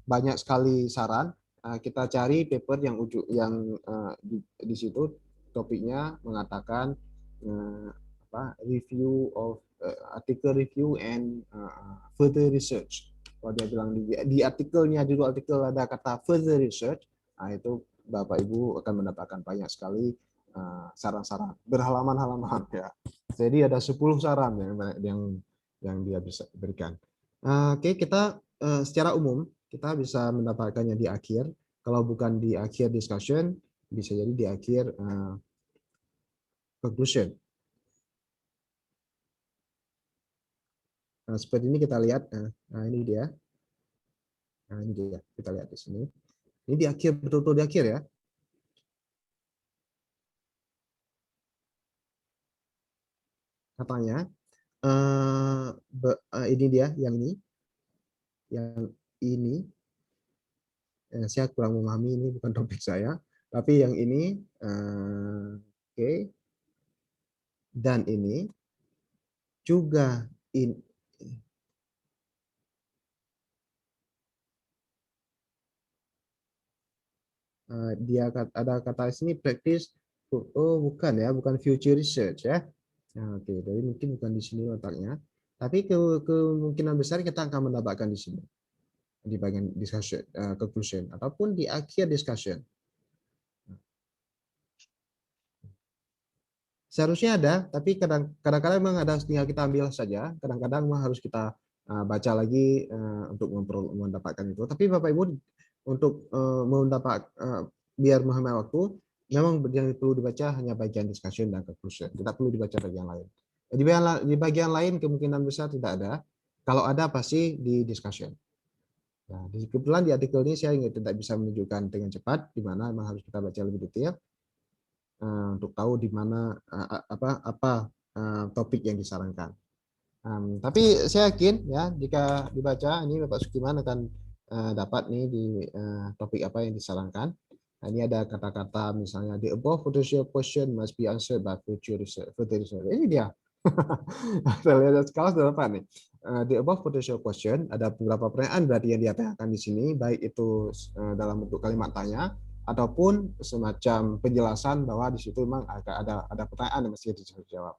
banyak sekali saran. Kita cari paper yang di situ topiknya mengatakan review of article review and further research. Kalau dia bilang di artikelnya, judul artikel ada kata further research, nah itu Bapak Ibu akan mendapatkan banyak sekali saran-saran berhalaman-halaman ya. Jadi ada 10 saran yang dia bisa berikan. Oke, kita secara umum kita bisa mendapatkannya di akhir. Kalau bukan di akhir discussion, bisa jadi di akhir conclusion. Nah, seperti ini kita lihat. Nah, ini dia. Nah, ini dia. Kita lihat di sini. Ini di akhir, betul-betul di akhir ya. Katanya ini dia yang ini Saya kurang memahami, ini bukan topik saya. Tapi yang ini, oke, dan ini juga dia ada kata sini practice. Oh bukan ya, bukan future research ya. Nah, oke, jadi mungkin bukan di sini letaknya. Tapi kemungkinan besar kita akan mendapatkan di sini, di bagian discussion, conclusion, ataupun di akhir discussion. Seharusnya ada, tapi kadang-kadang memang ada, tinggal kita ambil saja. Kadang-kadang memang harus kita baca lagi untuk mendapatkan itu. Tapi Bapak Ibu, untuk biar menghemat waktu, memang yang perlu dibaca hanya bagian discussion dan conclusion. Tidak perlu dibaca bagian lain. Di bagian lain kemungkinan besar tidak ada. Kalau ada pasti di discussion. Nah, kebetulan di artikel ini saya tidak bisa menunjukkan dengan cepat, di mana memang harus kita baca lebih detail untuk tahu di mana apa topik yang disarankan. Tapi saya yakin ya jika dibaca ini Bapak Sukiman akan dapat nih di topik apa yang disarankan. Nah, ini ada kata-kata misalnya the above potential question must be answered by future research. Ini dia. Saya lihat skala sudah apa nih? The above potential question, ada beberapa pertanyaan berarti yang ditanyakan di sini, baik itu dalam bentuk kalimat tanya ataupun semacam penjelasan bahwa di situ memang ada pertanyaan yang mesti dijawab.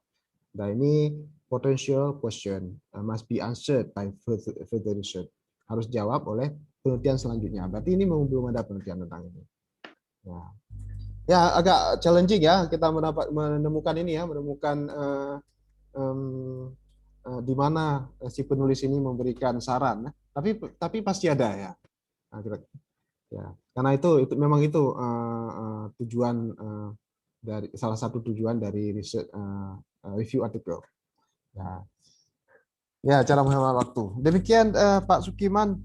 Nah ini potential question must be answered by further research. Harus jawab oleh penelitian selanjutnya. Berarti ini belum ada penelitian tentang ini. Ya agak challenging ya kita menemukan ini ya, menemukan di mana si penulis ini memberikan saran. Tapi pasti ada ya. Nah, ya karena itu memang itu tujuan dari salah satu tujuan dari research review artikel. Ya, cara menghemat waktu. Demikian Pak Sukiman,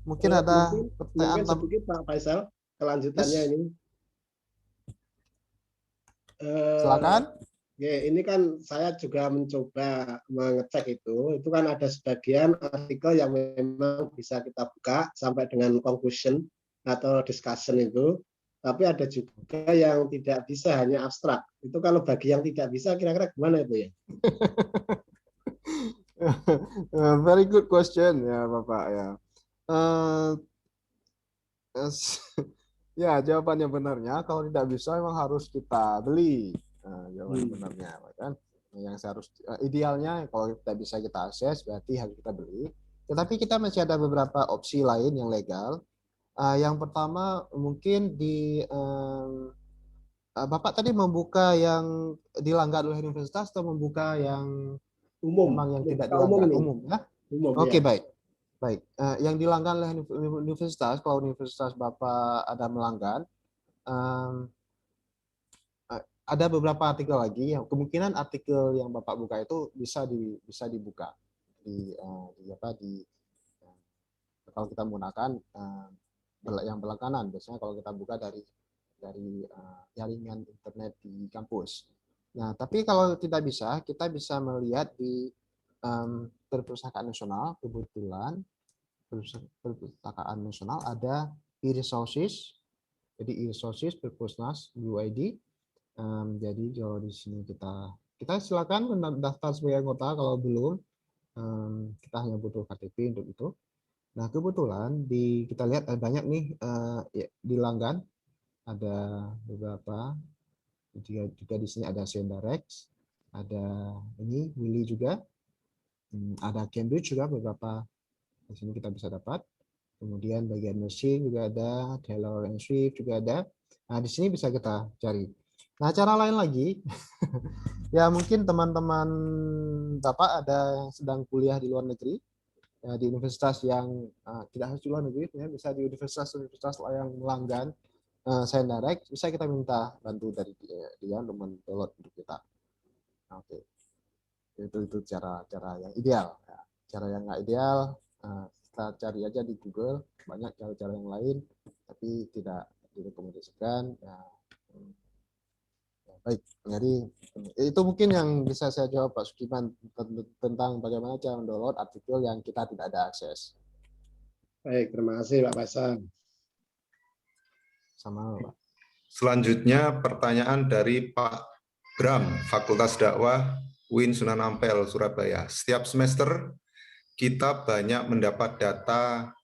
mungkin ada pertanyaan. Mungkin sedikit Pak Faisal, kelanjutannya ini. Silakan. Ya, ini kan saya juga mencoba mengecek itu kan ada sebagian artikel yang memang bisa kita buka sampai dengan conclusion atau discussion itu, tapi ada juga yang tidak bisa, hanya abstrak. Itu kalau bagi yang tidak bisa, kira-kira gimana itu ya? Very good question ya Bapak ya. Ya jawabannya benarnya kalau tidak bisa memang harus kita beli. Jawabannya benarnya kan. Yang harus idealnya kalau tidak bisa kita akses berarti harus kita beli. Tetapi kita masih ada beberapa opsi lain yang legal. Yang pertama mungkin Bapak tadi membuka yang dilanggar oleh universitas atau membuka yang umum, memang yang tidak dilanggar umum ya? Oke, ya. Baik. Yang dilanggar oleh universitas, kalau universitas Bapak ada melanggar, ada beberapa artikel lagi yang kemungkinan artikel yang Bapak buka itu bisa dibuka kalau kita menggunakan yang belah kanan. Biasanya kalau kita buka dari jaringan internet di kampus. Nah, tapi kalau tidak bisa, kita bisa melihat di Perpustakaan Nasional. Kebetulan Perpustakaan Nasional ada e-resources. Jadi e-resources Perpusnas UID. Jadi kalau di sini kita silakan mendaftar sebagai anggota. Kalau belum, kita hanya butuh KTP untuk itu. Nah, kebetulan kita lihat ada banyak nih di Langgan. Ada beberapa, juga di sini ada Sendarex, ada ini Willy juga, ada Cambridge juga beberapa di sini kita bisa dapat. Kemudian bagian mesin juga ada, Taylor and Swift juga ada. Nah di sini bisa kita cari. Nah cara lain lagi, ya mungkin teman-teman Bapak ada yang sedang kuliah di luar negeri, ya, di universitas yang tidak harus di luar negeri, ya, bisa di universitas yang melanggan Sendarex, bisa kita minta bantu dari dia untuk mendownload untuk kita. Oke, itu cara yang ideal. Ya. Cara yang nggak ideal, kita cari aja di Google, banyak cara-cara yang lain, tapi tidak direkomendasikan. Ya. Baik, jadi itu mungkin yang bisa saya jawab Pak Sukiman tentang bagaimana cara mendownload artikel yang kita tidak ada akses. Baik, terima kasih Pak Faisal. Sama Pak. Selanjutnya pertanyaan dari Pak Bram, Fakultas Dakwah UIN Sunan Ampel, Surabaya. Setiap semester kita banyak mendapat data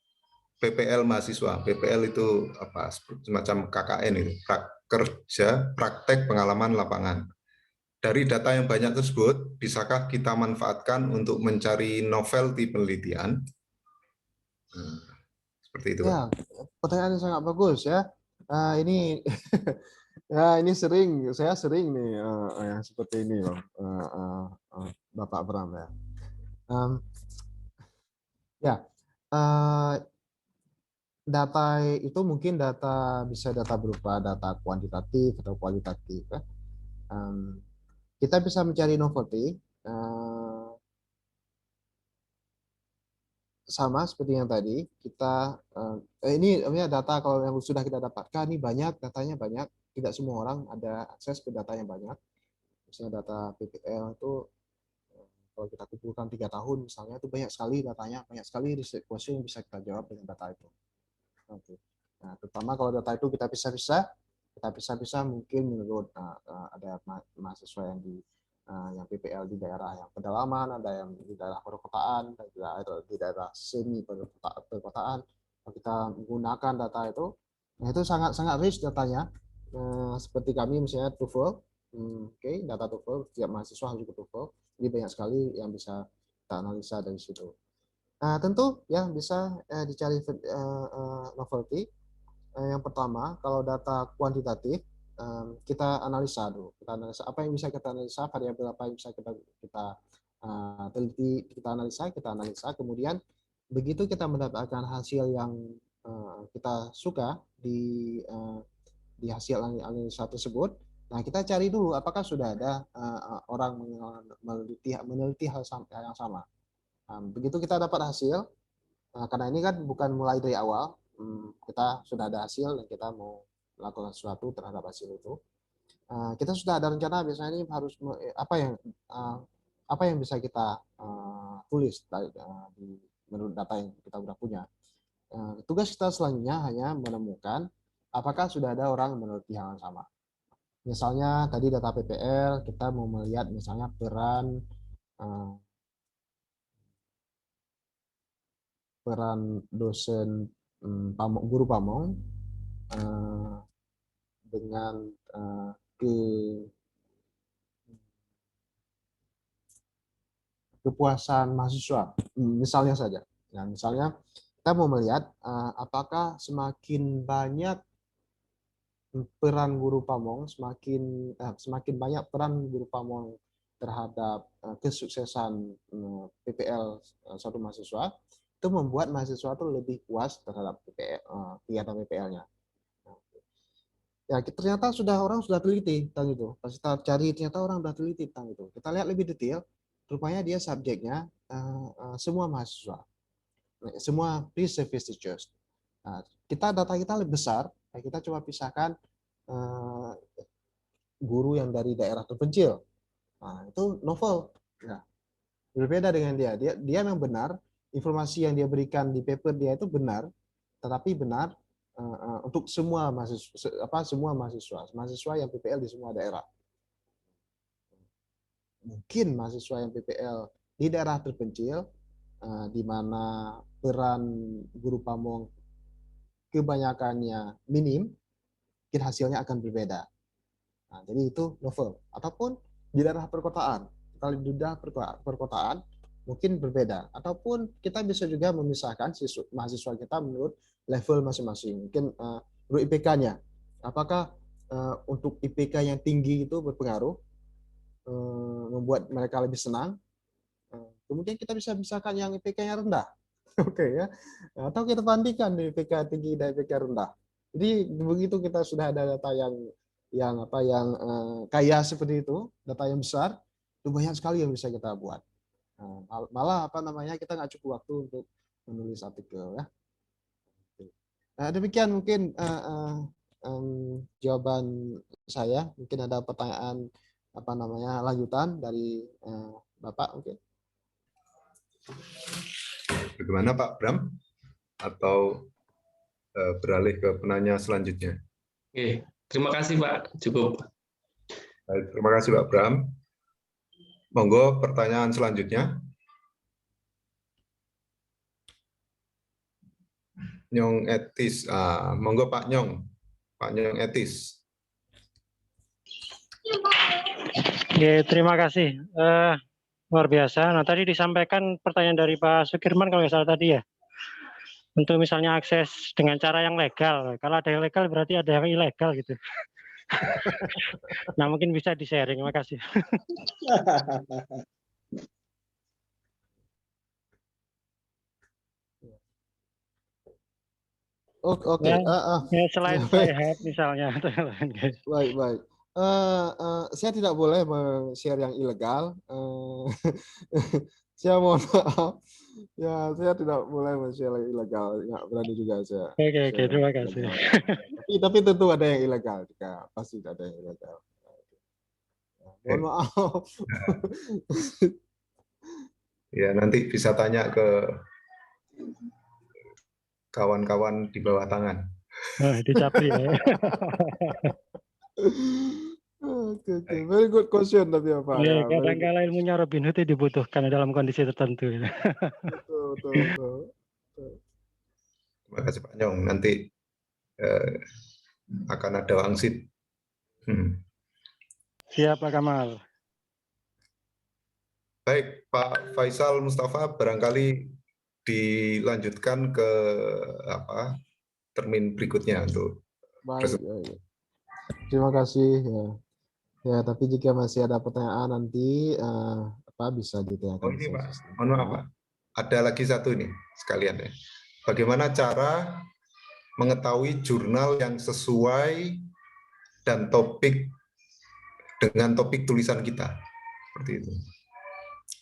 PPL mahasiswa. PPL itu apa? Semacam KKN itu, kerja praktek pengalaman lapangan. Dari data yang banyak tersebut, bisakah kita manfaatkan untuk mencari novelty penelitian? Seperti itu, Ya, Pak. pertanyaan yang sangat bagus ya. Ini ya ini saya sering nih yang seperti ini loh, Bapak Bram ya. Ya, data itu mungkin bisa data berupa data kuantitatif atau kualitatif ya. Kita bisa mencari novelty sama seperti yang tadi kita ini data kalau yang sudah kita dapatkan ini banyak, datanya banyak, tidak semua orang ada akses ke data yang banyak. Misalnya data PPL itu kalau kita kumpulkan 3 tahun misalnya itu banyak sekali datanya, banyak sekali research question yang bisa kita jawab dengan data itu. Oke. Nah, terutama kalau data itu kita bisa mungkin menurut ada mahasiswa yang yang PPL di daerah yang pedalaman, ada yang di daerah perkotaan, ada di daerah semi perkotaan. Kalau kita menggunakan data itu, nah itu sangat rich datanya. Seperti kami misalnya TOEFL, data TOEFL, setiap mahasiswa harus ikut TOEFL, jadi banyak sekali yang bisa kita analisa dari situ. Nah, tentu ya bisa dicari novelty. Yang pertama, kalau data kuantitatif, kita analisa dulu. Kita analisa apa yang bisa kita analisa, variabel apa yang bisa kita teliti, kita analisa. Kemudian begitu kita mendapatkan hasil yang kita suka di hasil analisa tersebut, nah kita cari dulu apakah sudah ada orang meneliti hal yang sama. Begitu kita dapat hasil, karena ini kan bukan mulai dari awal, kita sudah ada hasil dan kita mau melakukan sesuatu terhadap hasil itu. Kita sudah ada rencana biasanya ini harus apa yang bisa kita tulis menurut data yang kita sudah punya. Tugas kita selanjutnya hanya menemukan apakah sudah ada orang meneliti hal yang sama. Misalnya tadi data PPL, kita mau melihat misalnya peran dosen guru pamong dengan kepuasan mahasiswa, misalnya saja. Nah, misalnya kita mau melihat apakah semakin banyak peran guru pamong, semakin banyak peran guru pamong terhadap kesuksesan PPL satu mahasiswa, itu membuat mahasiswa itu lebih puas terhadap kegiatan PPL-nya. Ya, ternyata orang sudah teliti tentang itu. Pas kita cari ternyata orang sudah teliti tentang itu. Kita lihat lebih detail, rupanya dia subjeknya semua mahasiswa, semua pre-service teachers. Nah, data kita lebih besar, kita coba pisahkan guru yang dari daerah terpencil. Nah, itu novel. Ya, berbeda dengan dia. Dia memang benar, informasi yang dia berikan di paper dia itu benar, tetapi benar untuk semua mahasiswa yang PPL di semua daerah. Mungkin mahasiswa yang PPL di daerah terpencil, di mana peran guru pamong kebanyakannya minim, mungkin hasilnya akan berbeda. Nah, jadi itu novel. Ataupun di daerah perkotaan. Kalau di daerah perkotaan mungkin berbeda. Ataupun kita bisa juga memisahkan mahasiswa kita menurut level masing-masing. Mungkin menurut IPK-nya. Apakah untuk IPK yang tinggi itu berpengaruh, membuat mereka lebih senang. Kemudian kita bisa misalkan yang IPK-nya rendah. Oke ya. Atau kita bandingkan di IPK tinggi dan IPK rendah. Jadi begitu kita sudah ada data yang kaya seperti itu, data yang besar, itu banyak sekali yang bisa kita buat. Malah kita nggak cukup waktu untuk menulis artikel ya. Nah, demikian mungkin jawaban saya. Mungkin ada pertanyaan lanjutan dari Bapak mungkin. Bagaimana Pak Bram? Atau beralih ke penanya selanjutnya? Oke, terima kasih Pak. Cukup. Baik, terima kasih Pak Bram. Monggo pertanyaan selanjutnya. Nyong Etis. Monggo Pak Nyong. Pak Nyong Etis. Oke, terima kasih. Luar biasa. Nah, tadi disampaikan pertanyaan dari Pak Sukirman kalau nggak salah tadi ya. Untuk misalnya akses dengan cara yang legal. Kalau ada yang legal berarti ada yang ilegal gitu. Nah, mungkin bisa di-sharing. Terima kasih. Oke. Ya, ya selain Baik. sehat misalnya. atau yang lain, guys. Baik. Saya tidak boleh share yang ilegal. Saya mohon maaf. Ya, saya tidak boleh share yang ilegal. Nggak berani juga saya. Oke, share terima yang kasih. ilegal. Tapi tentu ada yang ilegal juga. Pasti ada yang ilegal. Mohon maaf. Ya, nanti bisa tanya ke kawan-kawan di bawah tangan. Nah, dicapri ya. Oke. Very good question tapi ya Pak. Ya, Ya, very good. kadang-kala ilmunya Robin Hood itu dibutuhkan dalam kondisi tertentu. Ya. Betul. Terima kasih Pak Nyong. Nanti akan ada wangsit. Siap Pak Kamal. Baik, Pak Faisal Mustafa, barangkali dilanjutkan ke termin berikutnya untuk Baik. Terima kasih. Ya, tapi jika masih ada pertanyaan nanti bisa ditanyakan. Oh ini Pak, mohon maaf Pak. Ada lagi satu ini sekalian ya. Bagaimana cara mengetahui jurnal yang sesuai dan topik dengan topik tulisan kita? Seperti itu.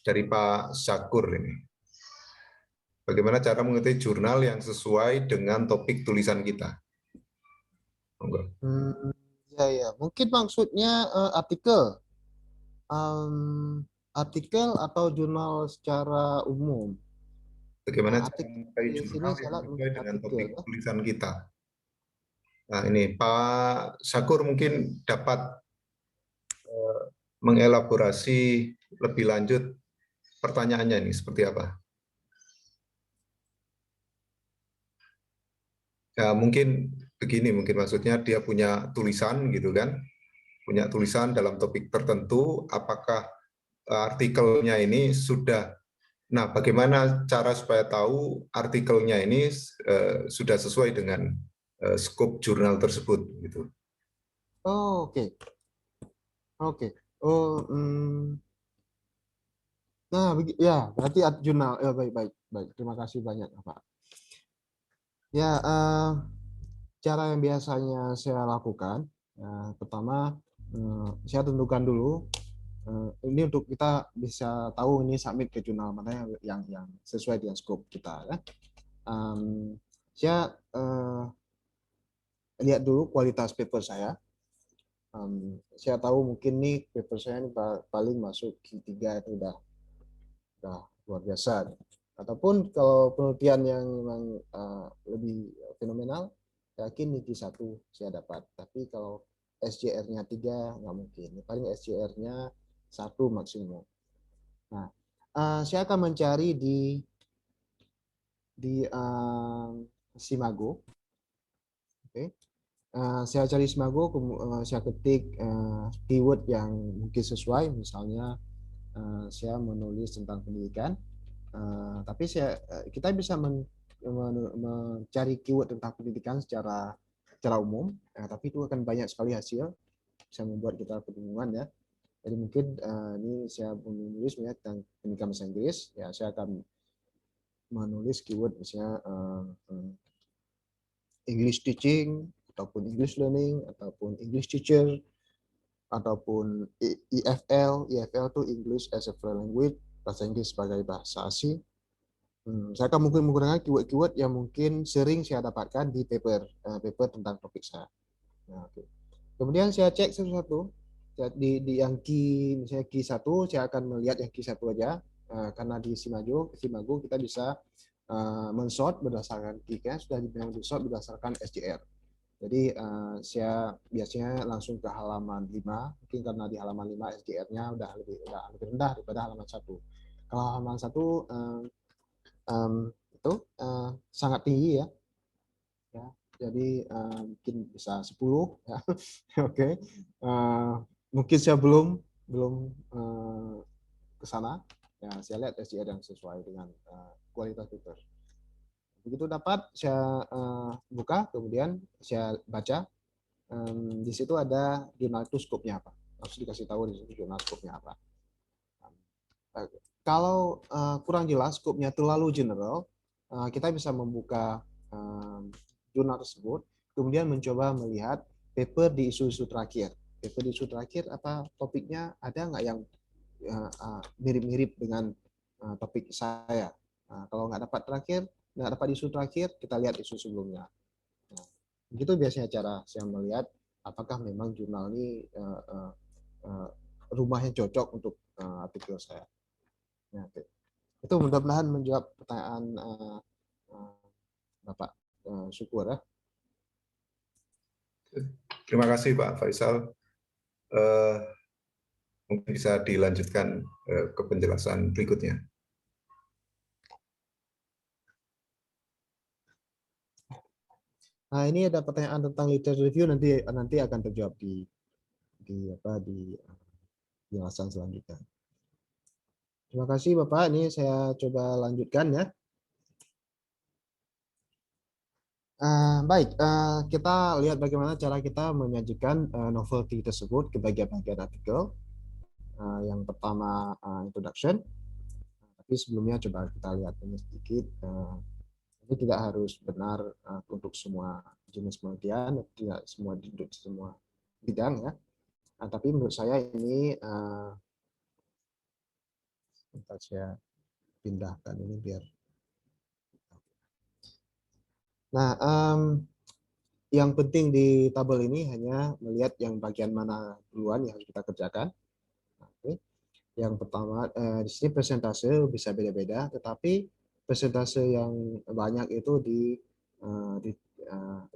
Dari Pak Syakur ini. Bagaimana cara mengetahui jurnal yang sesuai dengan topik tulisan kita? Ya. Mungkin maksudnya artikel. Artikel atau jurnal secara umum. Bagaimana cara mengetahui jurnal yang sesuai dengan topik tulisan kita? Nah ini Pak Syakur mungkin dapat mengelaborasi lebih lanjut pertanyaannya ini seperti apa? Ya mungkin begini, mungkin maksudnya dia punya tulisan gitu kan, punya tulisan dalam topik tertentu, apakah artikelnya ini sudah, nah bagaimana cara supaya tahu artikelnya ini sudah sesuai dengan skop jurnal tersebut gitu. Oh, oke. Nah, ya berarti jurnal. Ya, baik. Terima kasih banyak Pak. Ya, cara yang biasanya saya lakukan, pertama saya tentukan dulu. Ini untuk kita bisa tahu ini submit ke jurnal mana yang sesuai dengan scope kita. Ya. Saya lihat dulu kualitas paper saya. Saya tahu mungkin nih paper saya ini paling masuk Q3 itu udah luar biasa. Ataupun kalau penelitian yang memang lebih fenomenal, yakin nih Q1 saya dapat. Tapi kalau SJR-nya 3 nggak mungkin. Paling SJR-nya 1 maksimum. Nah, saya akan mencari di Simago. Oke. Saya cari Simago, saya ketik keyword yang mungkin sesuai, misalnya saya menulis tentang pendidikan, tapi kita bisa mencari keyword tentang pendidikan secara umum, tapi itu akan banyak sekali hasil, bisa membuat kita kebingungan ya. Jadi mungkin ini saya menulis tentang pendidikan bahasa Inggris, ya saya akan menulis keyword misalnya English teaching, ataupun English learning, ataupun English teacher, ataupun EFL. EFL itu English as a Foreign Language, bahasa Inggris sebagai bahasa asing. Saya akan mungkin menggunakan keyword-keyword yang mungkin sering saya dapatkan di paper tentang topik saya. Nah, okay. Kemudian saya cek satu-satu. Di yang key, misalnya key 1, saya akan melihat yang key 1 aja. Karena di Simago kita bisa men-sort berdasarkan key-nya, sudah di-sort berdasarkan SJR. Jadi saya biasanya langsung ke halaman 5, mungkin karena di halaman 5 SDR-nya udah lebih rendah daripada halaman 1. Kalau halaman 1 itu sangat tinggi ya. Jadi mungkin bisa 10 ya. Oke. Mungkin saya belum ke sana. Ya, saya lihat SDR yang sesuai dengan kualitas fitur. Begitu dapat, saya buka, kemudian saya baca. Di situ ada jurnal itu scope-nya apa. Harus dikasih tahu di situ jurnal scope-nya apa. Kalau kurang jelas, scope-nya terlalu general, kita bisa membuka jurnal tersebut, kemudian mencoba melihat paper di isu-isu terakhir. Paper di isu terakhir, apa topiknya, ada nggak yang mirip-mirip dengan topik saya. Kalau nggak dapat isu terakhir, kita lihat isu sebelumnya. Nah, begitu biasanya cara saya melihat apakah memang jurnal ini rumahnya cocok untuk artikel saya. Nah, itu mudah-mudahan menjawab pertanyaan Bapak Syukur ya. Terima kasih Pak Faisal. Mungkin bisa dilanjutkan ke penjelasan berikutnya. Nah, ini ada pertanyaan tentang literature review, nanti akan terjawab di penjelasan selanjutnya. Terima kasih Bapak. Ini saya coba lanjutkan ya. Baik, kita lihat bagaimana cara kita menyajikan novelty tersebut ke bagian-bagian artikel. Yang pertama introduction. Tapi sebelumnya coba kita lihat ini sedikit. Ini tidak harus benar untuk semua jenis penelitian, tidak semua untuk semua bidang ya. Tapi menurut saya ini saya pindahkan ini biar. Nah, yang penting di tabel ini hanya melihat yang bagian mana duluan yang harus kita kerjakan. Oke. Yang pertama di sini persentase bisa beda-beda, tetapi persentase yang banyak itu di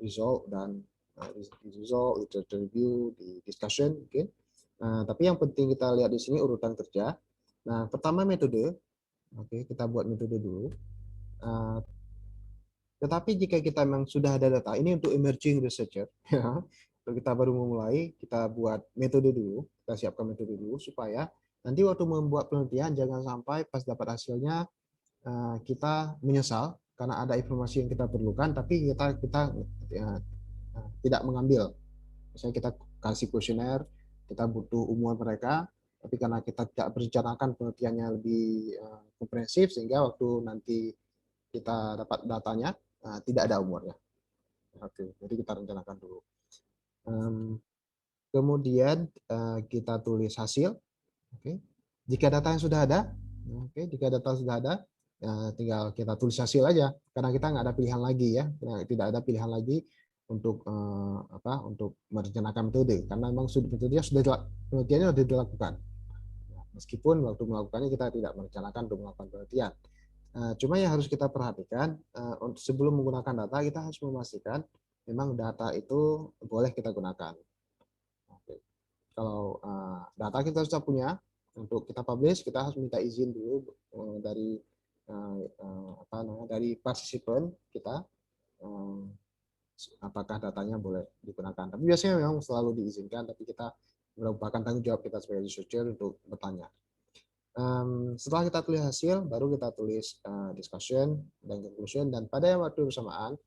result dan result, literature review, di discussion mungkin. Tapi yang penting kita lihat di sini urutan kerja. Nah, pertama metode. Oke, kita buat metode dulu. Tetapi jika kita memang sudah ada data, ini untuk emerging researcher, ya, kita baru memulai, kita buat metode dulu, kita siapkan metode dulu supaya nanti waktu membuat penelitian jangan sampai pas dapat hasilnya kita menyesal karena ada informasi yang kita perlukan, tapi kita tidak mengambil. Misalnya kita kasih kuesioner, kita butuh umuman mereka, tapi karena kita tidak merencanakan penelitiannya lebih komprehensif, sehingga waktu nanti kita dapat datanya tidak ada umurnya. Oke, jadi kita rencanakan dulu. Kemudian kita tulis hasil. Oke, jika data yang sudah ada, jika data sudah ada, tinggal kita tulis hasil aja, karena kita nggak ada pilihan lagi ya, tidak ada pilihan lagi untuk untuk merencanakan metode, karena memang metodenya penelitiannya sudah dilakukan. Meskipun waktu melakukannya kita tidak merencanakan untuk melakukan penelitian. Cuma yang harus kita perhatikan, untuk sebelum menggunakan data, kita harus memastikan memang data itu boleh kita gunakan. Oke. Kalau data kita sudah punya, untuk kita publish, kita harus minta izin dulu dari dari partisipan kita, apakah datanya boleh digunakan. Tapi biasanya memang selalu diizinkan, tapi kita merupakan tanggung jawab kita sebagai researcher untuk bertanya. Setelah kita tulis hasil, baru kita tulis discussion dan conclusion, dan pada waktu bersamaan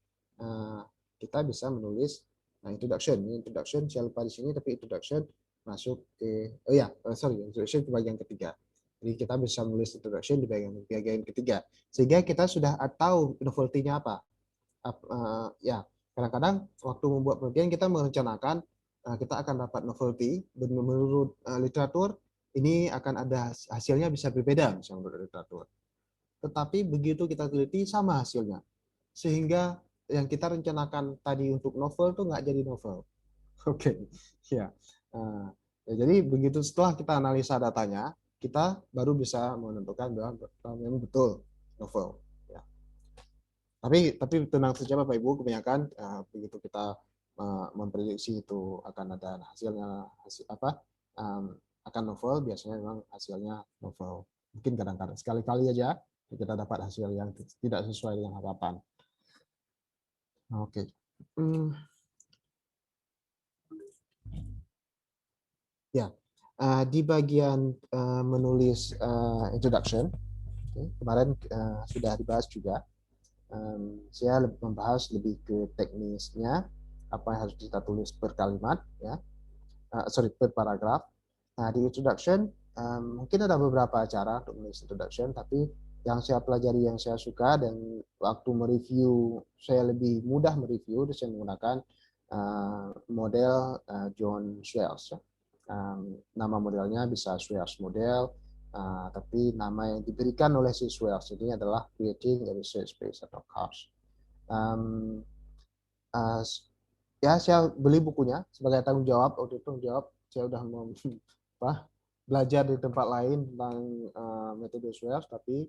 kita bisa menulis introduction. Introduction saya lupa di sini, tapi introduction masuk ke introduction ke bagian ketiga. Jadi kita bisa menulis introduction di bagian ketiga, sehingga kita sudah tahu novelty-nya apa. Kadang-kadang waktu membuat penelitian kita merencanakan kita akan dapat novelty, dan menurut literatur ini akan ada hasilnya bisa berbeda misalnya menurut literatur. Tetapi begitu kita teliti sama hasilnya, sehingga yang kita rencanakan tadi untuk novel tuh nggak jadi novel. Oke, ya. Jadi begitu setelah kita analisa datanya, kita baru bisa menentukan bahwa memang betul novel. Ya. Tapi tenang saja Bapak Ibu, kebanyakan begitu kita memprediksi itu akan ada hasilnya akan novel, biasanya memang hasilnya novel. Mungkin kadang-kadang sekali-kali aja kita dapat hasil yang tidak sesuai dengan harapan. Oke. Ya, di bagian menulis introduction, kemarin sudah dibahas juga. Saya membahas lebih ke teknisnya, apa yang harus kita tulis per kalimat, ya, per paragraf. Nah, di introduction mungkin ada beberapa cara untuk menulis introduction, tapi yang saya pelajari, yang saya suka, dan waktu mereview saya lebih mudah mereview, saya menggunakan model John Swales. Nama modelnya bisa Swales model, tapi nama yang diberikan oleh si Swales ini adalah Creating a Research Based on Course. Ya, saya beli bukunya sebagai tanggung jawab. Waktu itu tanggung jawab saya udah belajar di tempat lain tentang metode Swales, tapi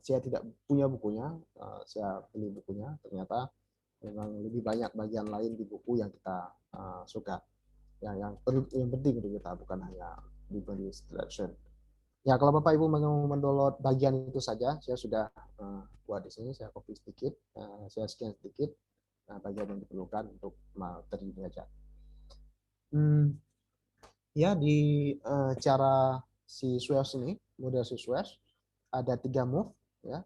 saya tidak punya bukunya. Saya beli bukunya, ternyata memang lebih banyak bagian lain di buku yang kita suka, yang penting untuk kita, bukan hanya di introduction. Ya, kalau Bapak Ibu mau mendownload bagian itu saja, saya sudah buat di sini. Saya copy sedikit, saya scan sedikit bagian yang diperlukan untuk materi ini aja. Ya, di cara si Swales ini, model si Swales, ada 3 move, ya.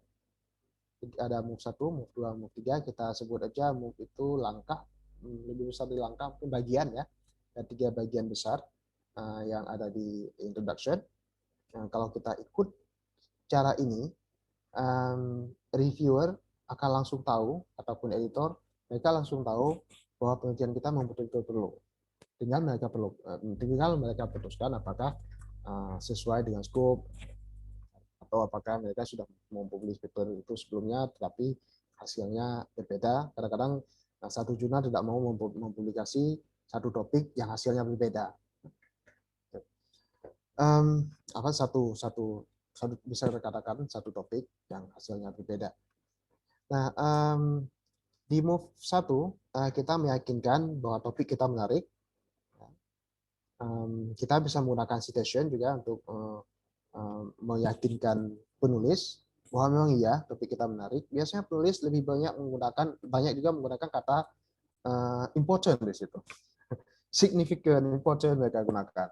Ada move 1, move 2, move 3. Kita sebut aja move itu langkah, lebih besar di langkah, mungkin bagian, ya. Ada 3 bagian besar yang ada di introduction. Kalau kita ikut cara ini, reviewer akan langsung tahu, ataupun editor, mereka langsung tahu bahwa penelitian kita betul-betul perlu. Tinggal mereka putuskan apakah sesuai dengan scope, atau apakah mereka sudah mempublish paper itu sebelumnya, tetapi hasilnya berbeda. Kadang-kadang satu jurnal tidak mau mempublikasi satu topik yang hasilnya berbeda. Bisa dikatakan satu topik yang hasilnya berbeda. Nah, di move 1 kita meyakinkan bahwa topik kita menarik. Kita bisa menggunakan citation juga untuk meyakinkan penulis bahwa memang iya topik kita menarik. Biasanya penulis lebih banyak juga menggunakan kata important di situ. Significant, important mereka gunakan.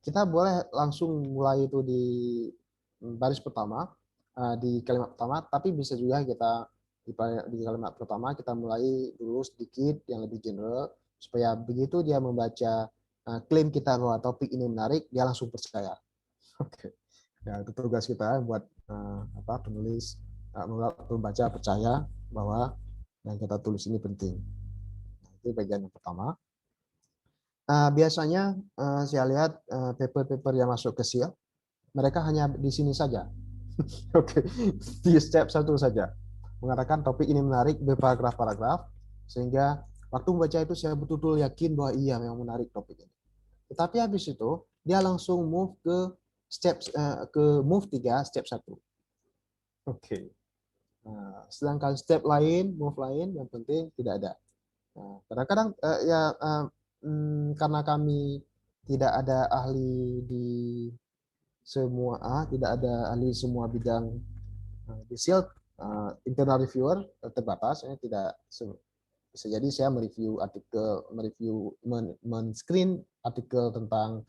Kita boleh langsung mulai itu di baris pertama, di kalimat pertama, tapi bisa juga kita di kalimat pertama kita mulai dulu sedikit yang lebih general, supaya begitu dia membaca klaim kita bahwa topik ini menarik, dia langsung percaya. Oke. Ya, itu tugas kita buat penulis, membaca percaya bahwa yang kita tulis ini penting. Nah, itu bagian yang pertama. Biasanya saya lihat paper-paper yang masuk ke SEAL, mereka hanya di sini saja. Oke, di step 1 saja. Mengatakan topik ini menarik berparagraf-paragraf, sehingga waktu membaca itu saya betul-betul yakin bahwa iya memang menarik topik ini. Tetapi habis itu dia langsung move ke move 3, step 1. Oke. Nah, sedangkan step lain, move lain yang penting tidak ada. Nah, kadang-kadang karena kami tidak ada ahli di tidak ada ahli semua bidang di SEAL, internal reviewer terbatas, tidak bisa jadi saya men-screen artikel tentang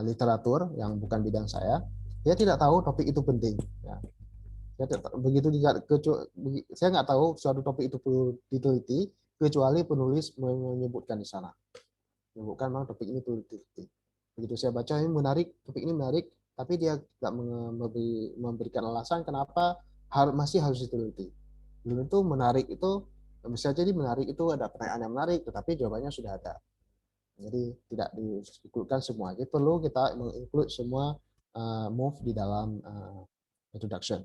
literatur yang bukan bidang saya, dia tidak tahu topik itu penting. Ya. Saya nggak tahu suatu topik itu perlu diteliti kecuali penulis menyebutkan di sana, menyebutkan memang topik ini perlu diteliti. Begitu saya baca ini menarik, topik ini menarik, tapi dia tidak memberikan alasan kenapa masih harus diteliti. Belum tentu menarik itu bisa jadi menarik itu ada pertanyaan yang menarik, tetapi jawabannya sudah ada. Jadi tidak diinkludkan semua. Jadi perlu kita menginclude semua move di dalam introduction.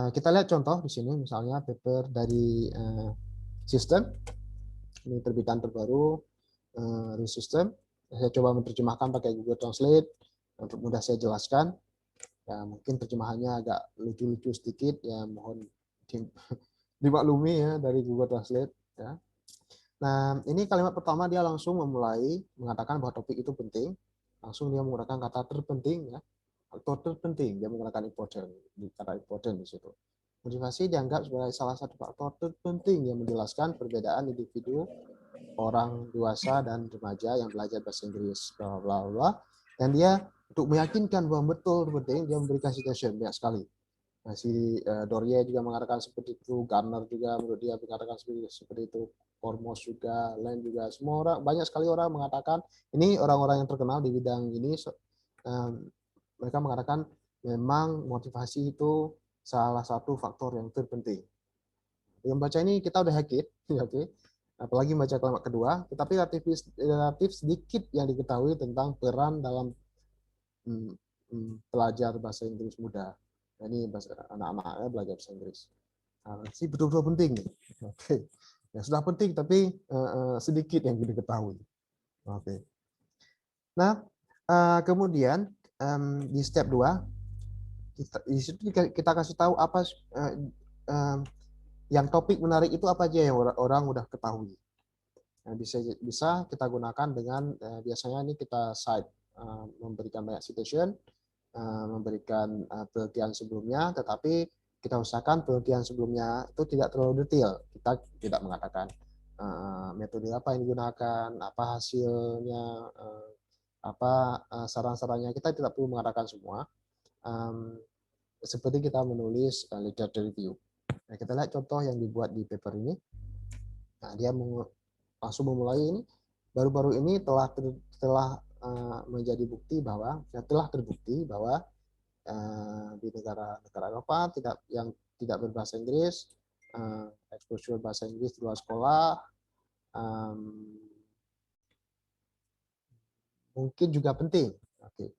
Kita lihat contoh di sini, misalnya paper dari sistem. Ini terbitan terbaru dari sistem. Saya coba menerjemahkan pakai Google Translate untuk mudah saya jelaskan. Ya, mungkin terjemahannya agak lucu-lucu sedikit, ya mohon dimaklumi ya dari Google Translate. Ya. Nah, ini kalimat pertama dia langsung memulai mengatakan bahwa topik itu penting. Langsung dia menggunakan kata terpenting ya. Atau terpenting, dia menggunakan important, kata important di situ. Motivasi dianggap sebagai salah satu faktor terpenting yang menjelaskan perbedaan individu, orang dewasa dan remaja yang belajar bahasa Inggris, bla bla bla. Dan dia untuk meyakinkan bahwa betul penting, dia memberikan citation banyak sekali. Nah, si Doria juga mengatakan seperti itu, Garner juga menurut dia mengatakan seperti itu, Kormos juga, lain juga, semua orang, banyak sekali orang mengatakan, ini orang-orang yang terkenal di bidang ini, mereka mengatakan memang motivasi itu salah satu faktor yang terpenting. Yang baca ini kita udah yakin, oke. Apalagi baca kalimat kedua, tetapi relatif sedikit yang diketahui tentang peran dalam pelajar bahasa Inggris muda. Nah, ini anak-anak belajar bahasa Inggris. Nah, sih betul-betul penting nih. Oke. Ya sudah penting tapi sedikit yang diketahui. Oke. Nah, kemudian di step 2 kita kasih tahu apa yang topik menarik itu apa aja yang orang udah ketahui. Nah, bisa kita gunakan dengan biasanya ini kita cite, memberikan banyak citation, memberikan penelitian sebelumnya, tetapi kita usahakan penelitian sebelumnya itu tidak terlalu detail. Kita tidak mengatakan metode apa yang digunakan, apa hasilnya, apa saran-sarannya. Kita tidak perlu mengatakan semua. Seperti kita menulis literature review. Nah, kita lihat contoh yang dibuat di paper ini. Nah, dia langsung memulai ini. Baru-baru ini telah menjadi bukti bahwa telah terbukti bahwa di negara-negara Eropa yang tidak berbahasa Inggris, exposure bahasa Inggris di luar sekolah mungkin juga penting. Oke.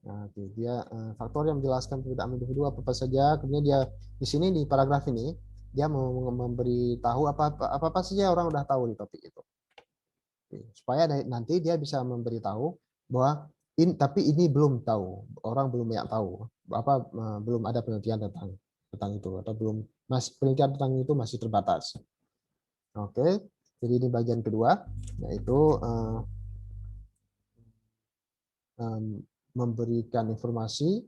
Nah, dia faktor yang menjelaskan perbedaan individu apa saja. Kemudian dia di sini di paragraf ini dia memberi tahu apa saja orang udah tahu di topik itu. Oke. Supaya nanti dia bisa memberitahu bahwa tapi ini belum tahu, orang belum banyak tahu belum ada penelitian tentang itu atau penelitian tentang itu masih terbatas. Oke, jadi ini bagian kedua yaitu memberikan informasi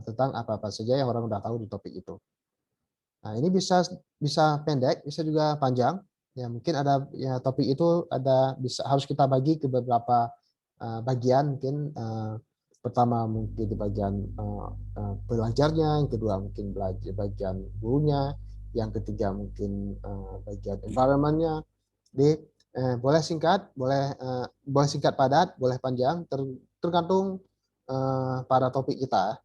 tentang apa saja yang orang udah tahu di topik itu. Nah, ini bisa pendek, bisa juga panjang. Ya, mungkin ada ya topik itu harus kita bagi ke beberapa bagian. Mungkin pertama mungkin di bagian belajarnya, yang kedua mungkin bagian gurunya, yang ketiga mungkin bagian environment-nya. Boleh singkat, boleh singkat padat, boleh panjang, tergantung pada topik kita.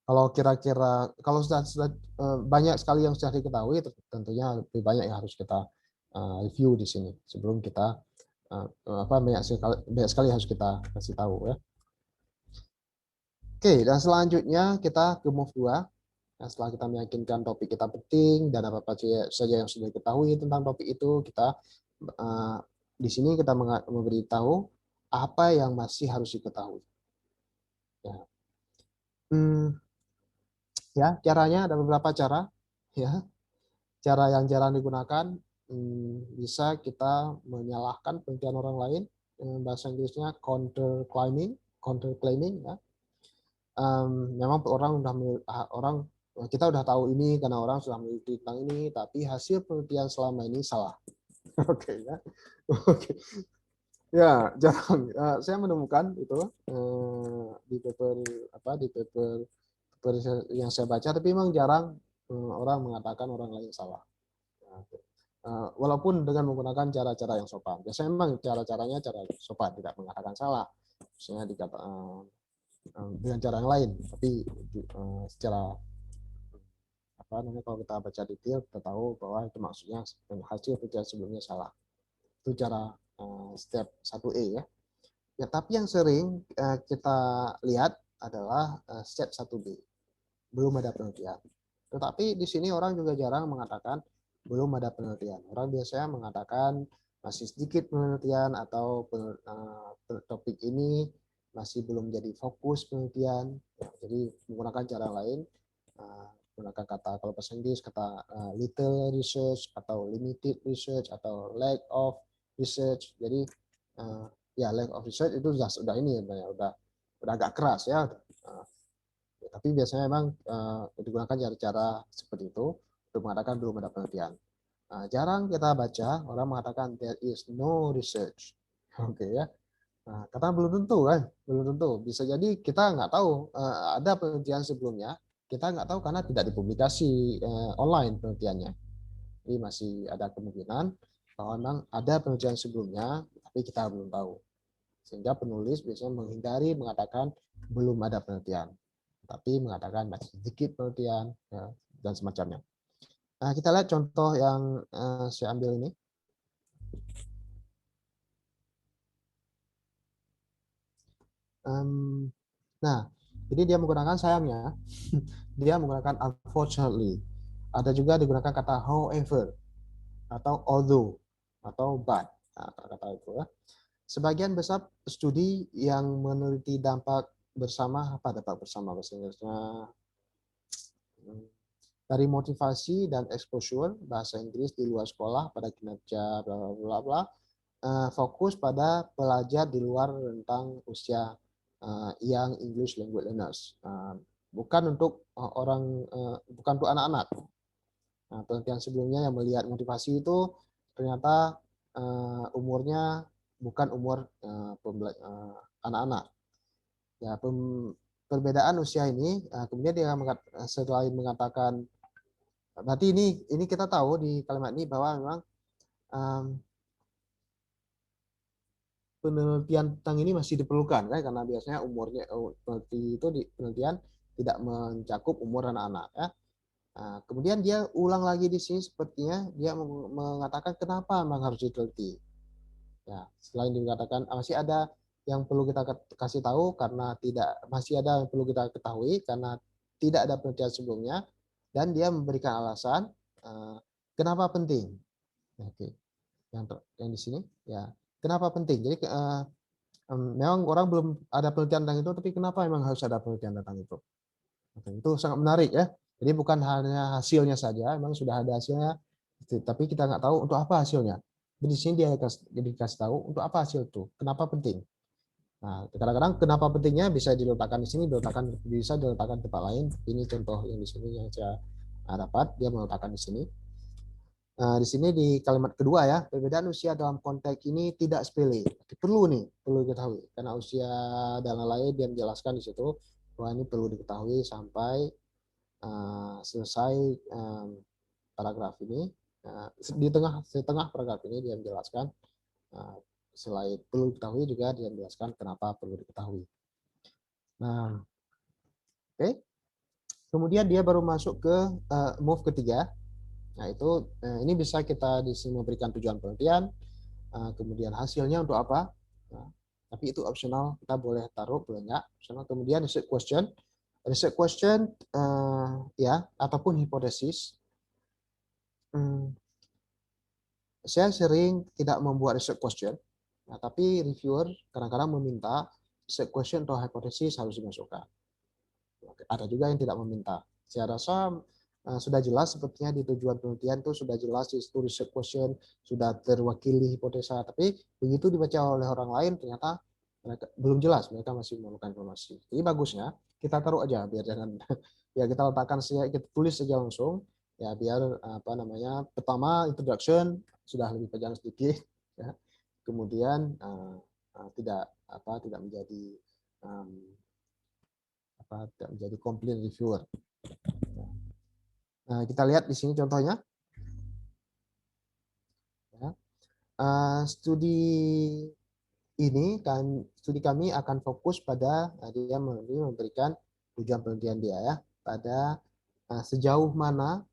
Kalau kira-kira kalau sudah banyak sekali yang sudah diketahui, tentunya lebih banyak yang harus kita review di sini sebelum kita banyak sekali harus kita kasih tahu ya. Oke, dan selanjutnya kita ke move 2. Nah, setelah kita meyakinkan topik kita penting dan apa saja yang sudah diketahui tentang topik itu, kita di sini kita memberitahu apa yang masih harus diketahui. Ya. Ya, caranya ada beberapa cara. Ya, cara yang jarang digunakan bisa kita menyalahkan penelitian orang lain. Bahasa Inggrisnya counterclaiming ya. Memang kita udah tahu ini karena orang sudah meneliti tentang ini, tapi hasil penelitian selama ini salah. Oke ya. Oke. Ya, jarang. Saya menemukan itu di paper yang saya baca, tapi memang jarang orang mengatakan orang lain salah. Walaupun dengan menggunakan cara-cara yang sopan. Biasanya memang cara-caranya cara sopan, tidak mengatakan salah. Misalnya dengan cara yang lain, tapi secara kalau kita baca detail kita tahu bahwa itu maksudnya hasil penelitian sebelumnya salah. Itu cara step 1E ya. Ya, tapi yang sering kita lihat adalah step 1B. Belum ada penelitian. Tetapi di sini orang juga jarang mengatakan belum ada penelitian. Orang biasanya mengatakan masih sedikit penelitian atau topik ini masih belum jadi fokus penelitian. Ya, jadi menggunakan cara lain Gunakan kata kalau bahasa Inggris kata little research atau limited research atau lack of research. Jadi ya lack of research itu sudah ini ya, udah agak keras ya. Tapi biasanya memang digunakan cara-cara seperti itu untuk mengatakan belum ada penelitian. Jarang kita baca orang mengatakan there is no research. Oke ya. Karena belum tentu kan, belum tentu. Bisa jadi kita nggak tahu ada penelitian sebelumnya, kita nggak tahu karena tidak dipublikasi online penelitiannya. Jadi masih ada kemungkinan bahwa memang ada penelitian sebelumnya, tapi kita belum tahu. Sehingga penulis biasanya menghindari mengatakan belum ada penelitian, tapi mengatakan masih sedikit penelitian ya, dan semacamnya. Nah, kita lihat contoh yang saya ambil ini. Nah, jadi dia menggunakan sayangnya, dia menggunakan unfortunately. Ada juga digunakan kata however, atau although, atau but. Nah, kata-kata itu ya. Sebagian besar studi yang meneliti dampak bersama, apa dampak bersama bahasa Inggrisnya? Dari motivasi dan exposure bahasa Inggris di luar sekolah pada kinerja bla bla bla bla, fokus pada pelajar di luar rentang usia young English language learners, bukan untuk bukan untuk anak-anak. Nah, penelitian sebelumnya yang melihat motivasi itu ternyata umurnya bukan umur anak-anak. Ya, perbedaan usia ini kemudian dia selain mengatakan, berarti ini kita tahu di kalimat ini bahwa memang penelitian tentang ini masih diperlukan kan, karena biasanya umurnya penelitian tidak mencakup umur anak-anak ya. Kemudian dia ulang lagi di sini sepertinya dia mengatakan kenapa memang harus diteliti. Ya, selain dikatakan masih ada yang perlu kita kasih tahu karena masih ada yang perlu kita ketahui karena tidak ada penelitian sebelumnya, dan dia memberikan alasan kenapa penting. Oke, yang di sini ya kenapa penting. Jadi memang orang belum ada penelitian tentang itu, tapi kenapa memang harus ada penelitian tentang itu? Oke, itu sangat menarik ya. Jadi bukan hanya hasilnya saja, memang sudah ada hasilnya, tapi kita nggak tahu untuk apa hasilnya. Di sini dia dikasih tahu untuk apa hasil itu, kenapa penting. Nah, kadang-kadang kenapa pentingnya bisa diletakkan di sini, bisa diletakkan di tempat lain. Ini contoh yang di sini yang saya dapat, dia meletakkan di sini. Di sini di kalimat kedua ya, perbedaan usia dalam konteks ini tidak sepele. Perlu diketahui karena usia dan lain-lain dia menjelaskan di situ bahwa ini perlu diketahui sampai selesai paragraf ini. Di tengah paragraf ini dia menjelaskan selain perlu diketahui juga dia menjelaskan kenapa perlu diketahui. Nah, oke. Kemudian dia baru masuk ke move ketiga. Nah, itu ini bisa kita di sini memberikan tujuan penelitian, kemudian hasilnya untuk apa. Nah, tapi itu optional, kita boleh taruh, boleh enggak. Optional. Kemudian research question ya ataupun hipotesis. Saya sering tidak membuat research question, nah, tapi reviewer kadang-kadang meminta research question atau hipotesis harus dimasukkan. Ada juga yang tidak meminta. Saya rasa sudah jelas sepertinya di tujuan penelitian itu sudah jelas di research question sudah terwakili hipotesa, tapi begitu dibaca oleh orang lain ternyata mereka belum jelas, mereka masih memerlukan informasi. Jadi bagusnya kita taruh aja biar jangan ya kita letakkan saja, kita tulis saja langsung ya biar pertama introduction sudah lebih panjang sedikit ya. Kemudian tidak menjadi tidak menjadi komplain reviewer. Nah, kita lihat di sini contohnya. Ya. Studi kami akan fokus pada dia memberikan tujuan penelitian dia ya pada sejauh mana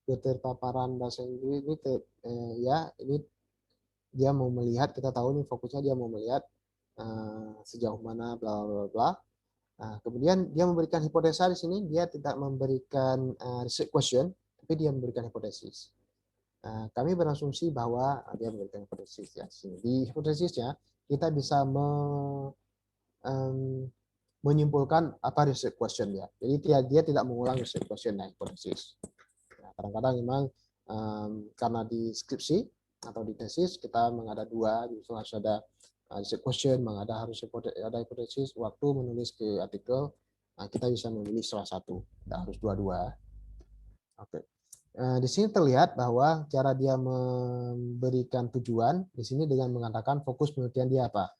keterpaparan bahasa Inggris ini ini dia mau melihat, kita tahu nih fokusnya dia mau melihat sejauh mana bla bla bla. Nah, kemudian dia memberikan hipotesa di sini, dia tidak memberikan research question, tapi dia memberikan hipotesis. Kami berasumsi bahwa dia memberikan hipotesis ya. Di hipotesisnya kita bisa menyimpulkan apa research question dia. Jadi dia tidak mengulang research question dan hipotesis. Ya, kadang-kadang memang karena di skripsi atau di tesis kita mengada dua, justru harus ada research question, harus ada hipotesis. Waktu menulis ke artikel, kita bisa memilih salah satu, tidak harus dua-dua. Oke. Di sini terlihat bahwa cara dia memberikan tujuan di sini dengan mengatakan fokus penelitian dia apa.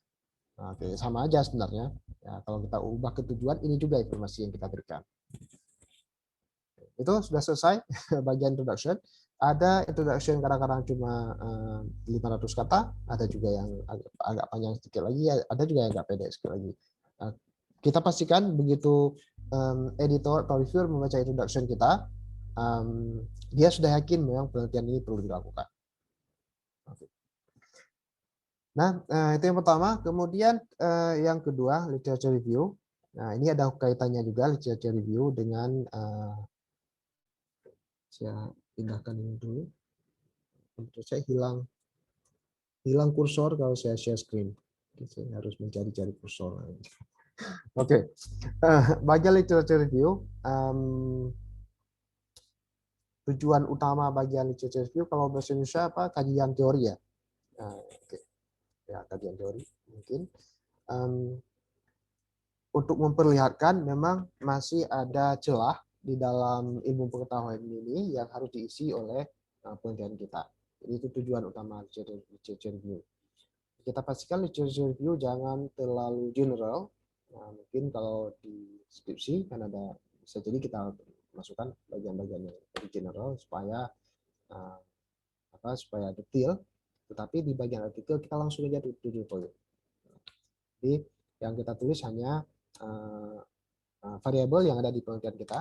Oke, sama aja sebenarnya. Ya, kalau kita ubah ke tujuan, ini juga informasi yang kita berikan. Itu sudah selesai bagian introduction. Ada introduction kadang-kadang cuma 500 kata, ada juga yang agak panjang sedikit lagi, ada juga yang agak pendek sedikit lagi. Kita pastikan begitu editor atau reviewer membaca introduction kita, dia sudah yakin memang penelitian ini perlu dilakukan. Oke. Nah, itu yang pertama. Kemudian yang kedua, literature review. Nah, ini ada kaitannya juga literature review dengan saya pindahkan ini dulu. Saya hilang kursor kalau saya share screen. Saya harus mencari-cari kursor. Oke. Bagian literature review. Tujuan utama bagian literature review kalau bahasa Indonesia apa? Kajian teori ya. Oke. Ya, kajian teori mungkin. Untuk memperlihatkan memang masih ada celah di dalam ilmu pengetahuan ini yang harus diisi oleh penelitian kita. Jadi itu tujuan utama literature review. Kita pastikan literature review jangan terlalu general. Nah, mungkin kalau di skripsi kan ada, bisa jadi kita masukkan bagian-bagian yang lebih general supaya supaya detail. Tetapi di bagian artikel kita langsung aja tujuh poin. Jadi yang kita tulis hanya variabel yang ada di penelitian kita.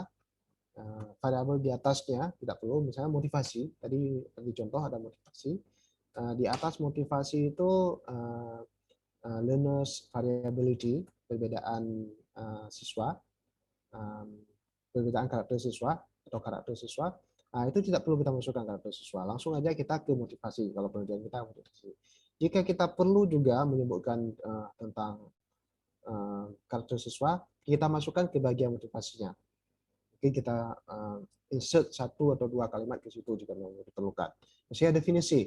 Variabel di atasnya tidak perlu, misalnya motivasi. Tadi di contoh ada motivasi. Di atas motivasi itu learners variability, perbedaan siswa, perbedaan karakter siswa atau karakter siswa. Itu tidak perlu kita masukkan karakter siswa. Langsung aja kita ke motivasi. Kalau penelitian kita motivasi. Jika kita perlu juga menyebutkan tentang karakter siswa, kita masukkan ke bagian motivasinya. Mungkin kita insert satu atau dua kalimat ke situ jika memang diperlukan. Misalnya definisi.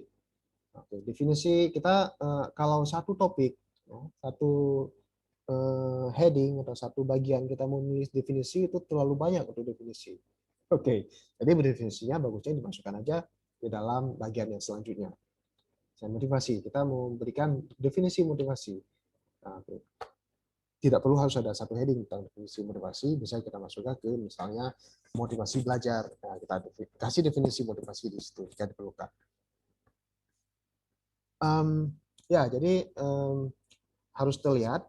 Oke, definisi kita kalau satu topik, satu heading atau satu bagian kita menulis definisi itu terlalu banyak untuk definisi. Oke, jadi definisinya bagusnya dimasukkan aja di dalam bagian yang selanjutnya. Motivasi, kita memberikan definisi motivasi. Oke. Tidak perlu harus ada satu heading tentang definisi motivasi, bisa kita masukkan ke misalnya motivasi belajar. Nah, kita kasih definisi motivasi di situ jika diperlukan. Ya, jadi harus terlihat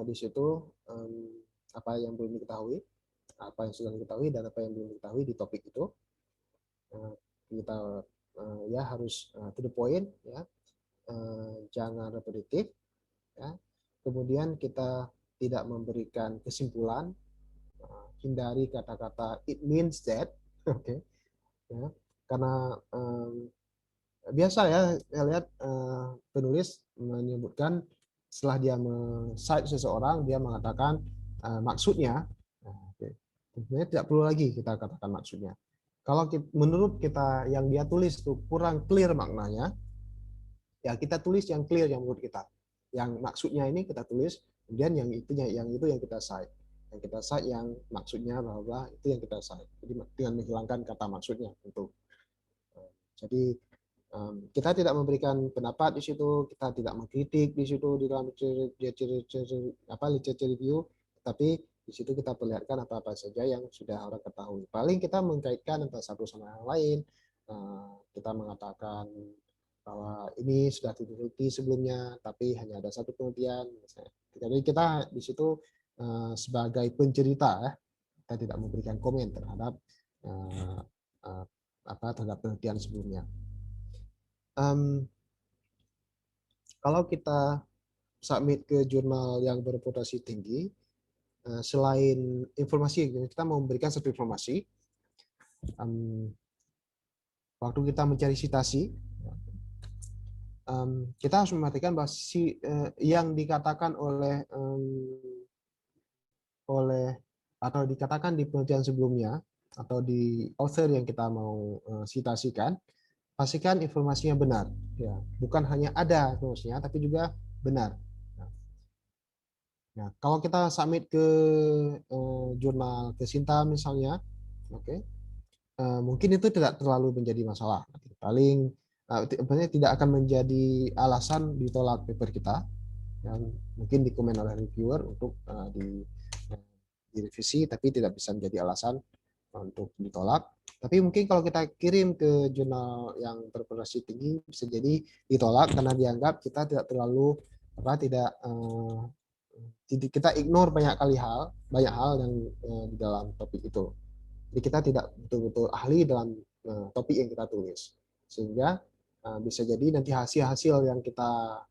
di situ apa yang belum diketahui, apa yang sudah diketahui, dan apa yang belum diketahui di topik itu. Kita ya harus to the point, ya, jangan repetitif, ya. Kemudian kita tidak memberikan kesimpulan, hindari kata-kata it means that, oke, ya, karena biasa ya saya lihat penulis menyebutkan setelah dia men-cite seseorang dia mengatakan maksudnya, sebenarnya tidak perlu lagi kita katakan maksudnya. Kalau menurut kita yang dia tulis itu kurang clear maknanya, ya kita tulis yang clear yang menurut kita. Yang maksudnya ini kita tulis, kemudian yang itu yang kita cite. Yang kita cite yang maksudnya bla bla itu yang kita cite. Jadi dengan menghilangkan kata maksudnya tentu. Jadi kita tidak memberikan pendapat di situ, kita tidak mengkritik di situ di dalam literature review, tapi di situ kita perlihatkan apa-apa saja yang sudah orang ketahui. Paling kita mengkaitkan antara satu sama yang lain. Kita mengatakan bahwa ini sudah diteliti sebelumnya, tapi hanya ada satu penelitian. Jadi kita di situ sebagai pencerita, kita tidak memberikan komen terhadap terhadap penelitian sebelumnya. Kalau kita submit ke jurnal yang berreputasi tinggi, selain informasi, kita mau memberikan satu informasi. Waktu kita mencari citasi, kita harus memperhatikan bahwa yang dikatakan oleh oleh atau dikatakan di penelitian sebelumnya atau di author yang kita mau citasikan, pastikan informasinya benar, ya, bukan hanya ada informasinya tapi juga benar. Nah, kalau kita submit ke jurnal Kesinta misalnya, oke, mungkin itu tidak terlalu menjadi masalah. Paling tidak akan menjadi alasan ditolak paper kita, yang mungkin dikomen oleh reviewer untuk direvisi, tapi tidak bisa menjadi alasan untuk ditolak. Tapi mungkin kalau kita kirim ke jurnal yang berprestasi tinggi, bisa jadi ditolak karena dianggap kita tidak terlalu kita ignore banyak hal yang di dalam topik itu. Jadi kita tidak betul-betul ahli dalam topik yang kita tulis, sehingga bisa jadi nanti hasil-hasil yang kita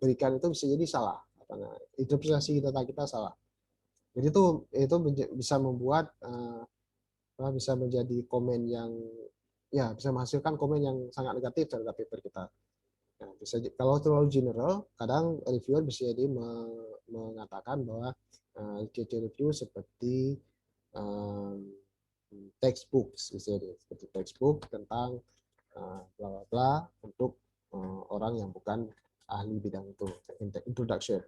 berikan itu bisa jadi salah, karena interpretasi data kita salah. Jadi itu bisa membuat bisa menjadi komen yang bisa menghasilkan komen yang sangat negatif terhadap paper kita. Nah, kalau terlalu general, kadang reviewer bisa jadi mengatakan bahwa literature review seperti textbook, seperti textbook tentang bla bla bla untuk orang yang bukan ahli bidang itu, introduction.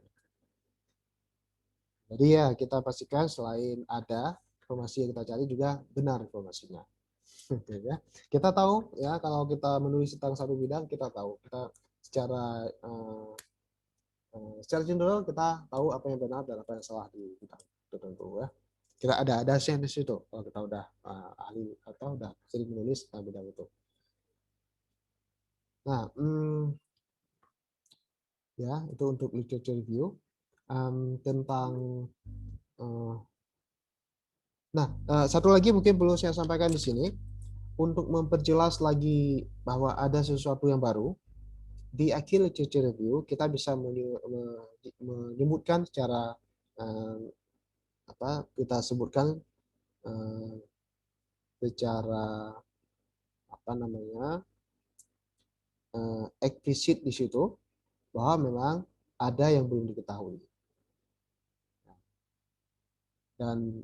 Jadi ya kita pastikan selain ada informasi yang kita cari juga benar informasinya. Ya. Kita tahu ya kalau kita menulis tentang satu bidang, kita tahu kita secara general kita tahu apa yang benar dan apa yang salah di bidang tertentu ya. Kita ada sense itu kalau kita udah ahli atau udah sering menulis tentang bidang itu. Nah, ya itu untuk literature review. Tentang satu lagi mungkin perlu saya sampaikan di sini untuk memperjelas lagi bahwa ada sesuatu yang baru. Di akhir literature review kita bisa menyebutkan secara kita sebutkan secara eksplisit di situ bahwa memang ada yang belum diketahui. Dan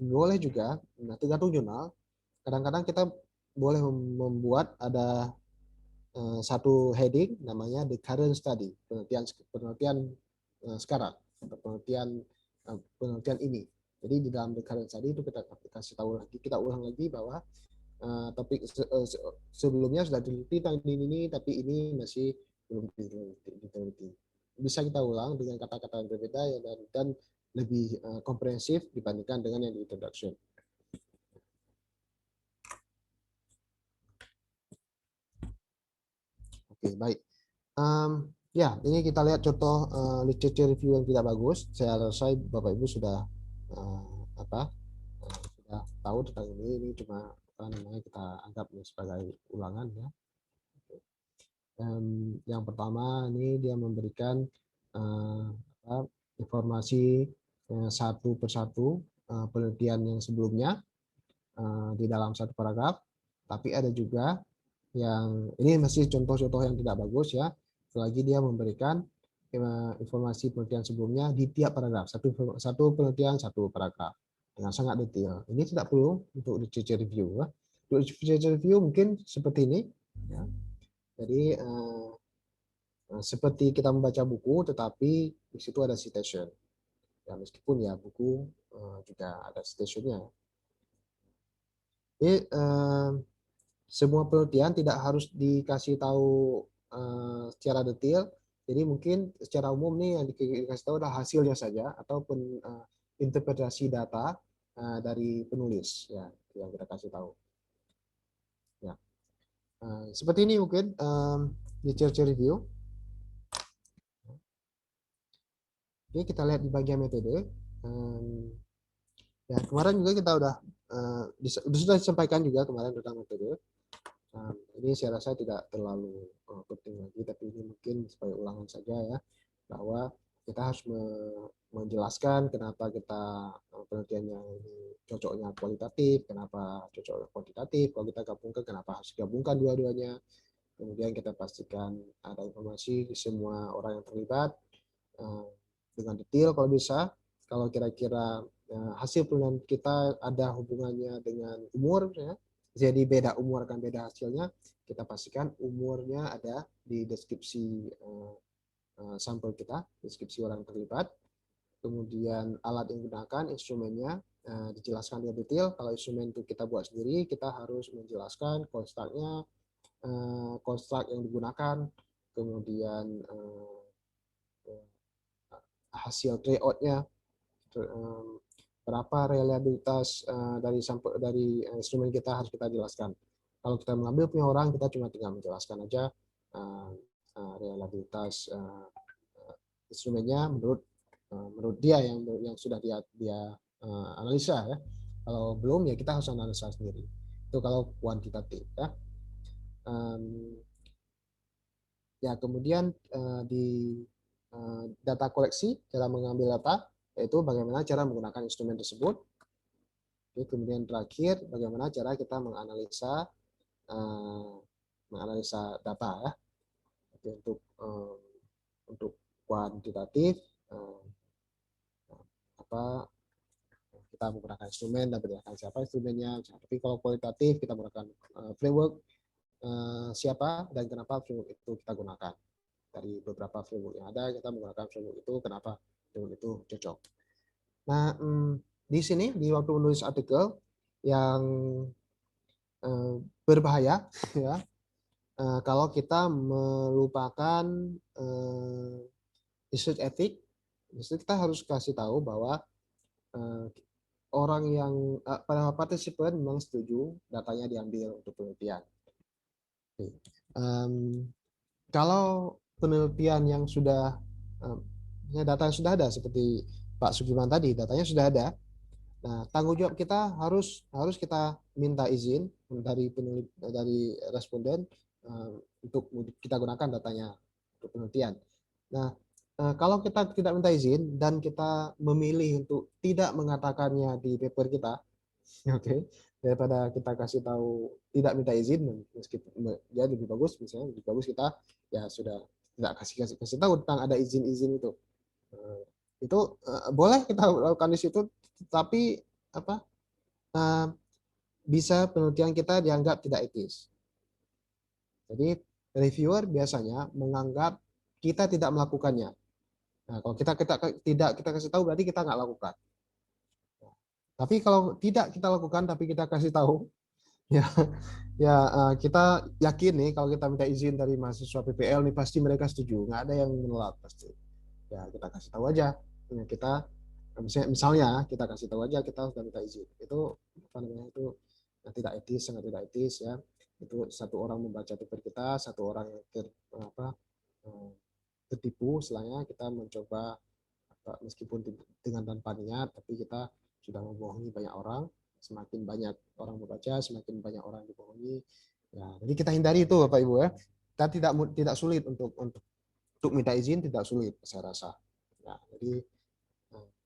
boleh juga, tergantung jurnal, kadang-kadang kita boleh membuat ada satu heading namanya the current study, penelitian sekarang, atau penelitian ini. Jadi di dalam the current study itu kita kasih tahu lagi, kita ulang lagi bahwa topik sebelumnya sudah diteliti tentang ini, tapi ini masih belum diteliti. Bisa kita ulang dengan kata-kata yang berbeda ya, dan lebih komprehensif dibandingkan dengan yang di introduction. Oke, baik. Ya, ini kita lihat contoh literature review yang tidak bagus. Saya rasa Bapak Ibu sudah sudah tahu tentang ini. Ini cuma kita anggap sebagai ulangan ya. Yang pertama ini dia memberikan informasi satu persatu penelitian yang sebelumnya di dalam satu paragraf, tapi ada juga yang ini masih contoh-contoh yang tidak bagus ya. Selagi dia memberikan informasi penelitian sebelumnya di tiap paragraf, satu penelitian satu paragraf dengan sangat detail. Ini tidak perlu untuk literature review ya. Untuk literature review mungkin seperti ini ya. Jadi seperti kita membaca buku, tetapi di situ ada citation. Ya, meskipun ya buku juga ada citationnya. Jadi semua penelitian tidak harus dikasih tahu secara detail. Jadi mungkin secara umum nih yang dikasih tahu adalah hasilnya saja ataupun interpretasi data dari penulis ya yang kita kasih tahu. Ya, seperti ini mungkin literature review. Oke, kita lihat di bagian metode. Ya, kemarin juga kita sudah disampaikan juga kemarin tentang metode. Ini saya rasa tidak terlalu penting lagi, tapi ini mungkin sebagai ulangan saja ya, bahwa kita harus menjelaskan kenapa kita penelitiannya ini cocoknya kualitatif, kenapa cocoknya kuantitatif, kalau kita gabungkan kenapa harus gabungkan dua-duanya. Kemudian kita pastikan ada informasi semua orang yang terlibat dengan detail kalau bisa, kalau kira-kira hasil penelitian kita ada hubungannya dengan umur, ya, jadi beda umur akan beda hasilnya, kita pastikan umurnya ada di deskripsi sampel kita, deskripsi orang terlibat. Kemudian alat yang digunakan, instrumennya dijelaskan lebih detail. Kalau instrumen itu kita buat sendiri, kita harus menjelaskan konstruknya, konstruk yang digunakan, kemudian hasil tryout-nya, berapa reliabilitas dari sampel dari instrumen kita harus kita jelaskan. Kalau kita mengambil punya orang, kita cuma tinggal menjelaskan aja reliabilitas instrumennya menurut dia yang sudah dia analisa, ya. Kalau belum, ya kita harus analisa sendiri. Itu kalau kuantitatif, ya. Ya, kemudian di data koleksi, cara mengambil data, yaitu bagaimana cara menggunakan instrumen tersebut. Oke, kemudian terakhir, bagaimana cara kita menganalisa data, ya. Oke, untuk kuantitatif, kita menggunakan instrumen dan berdasarkan siapa instrumennya. Tapi kalau kualitatif, kita menggunakan framework, siapa dan kenapa framework itu kita gunakan. Dari beberapa framework yang ada, kita menggunakan framework itu, kenapa framework itu cocok. Nah, di sini, di waktu menulis artikel yang berbahaya, ya, kalau kita melupakan research ethic, justru kita harus kasih tahu bahwa orang yang para partisipan memang setuju datanya diambil untuk penelitian. Kalau penelitian yang sudah data yang sudah ada seperti Pak Sugiman tadi, datanya sudah ada. Nah, tanggung jawab kita harus kita minta izin dari responden untuk kita gunakan datanya untuk penelitian. Nah, kalau kita tidak minta izin dan kita memilih untuk tidak mengatakannya di paper kita, oke, daripada kita kasih tahu tidak minta izin, meskipun ya lebih bagus, misalnya lebih bagus kita ya sudah tidak kasih tahu tentang ada izin itu. Itu boleh kita lakukan di situ, tapi bisa penelitian kita dianggap tidak etis. Jadi reviewer biasanya menganggap kita tidak melakukannya. Nah, kalau kita tidak kita kasih tahu, berarti kita nggak lakukan. Tapi kalau tidak kita lakukan tapi kita kasih tahu, ya kita yakin nih kalau kita minta izin dari mahasiswa PPL nih pasti mereka setuju, nggak ada yang menolak pasti. Ya kita kasih tahu aja, ya, kita misalnya kita kasih tahu aja kita sudah minta izin. Itu itu tidak etis, sangat tidak etis, ya. Itu satu orang membaca paper kita, satu orang yang tertipu, selanya kita mencoba meskipun dengan tanpa niat, tapi kita sudah membohongi banyak orang. Semakin banyak orang membaca, semakin banyak orang dibohongi. Ya, jadi kita hindari itu, Bapak Ibu, ya. Kita tidak sulit untuk minta izin, tidak sulit saya rasa. Ya, jadi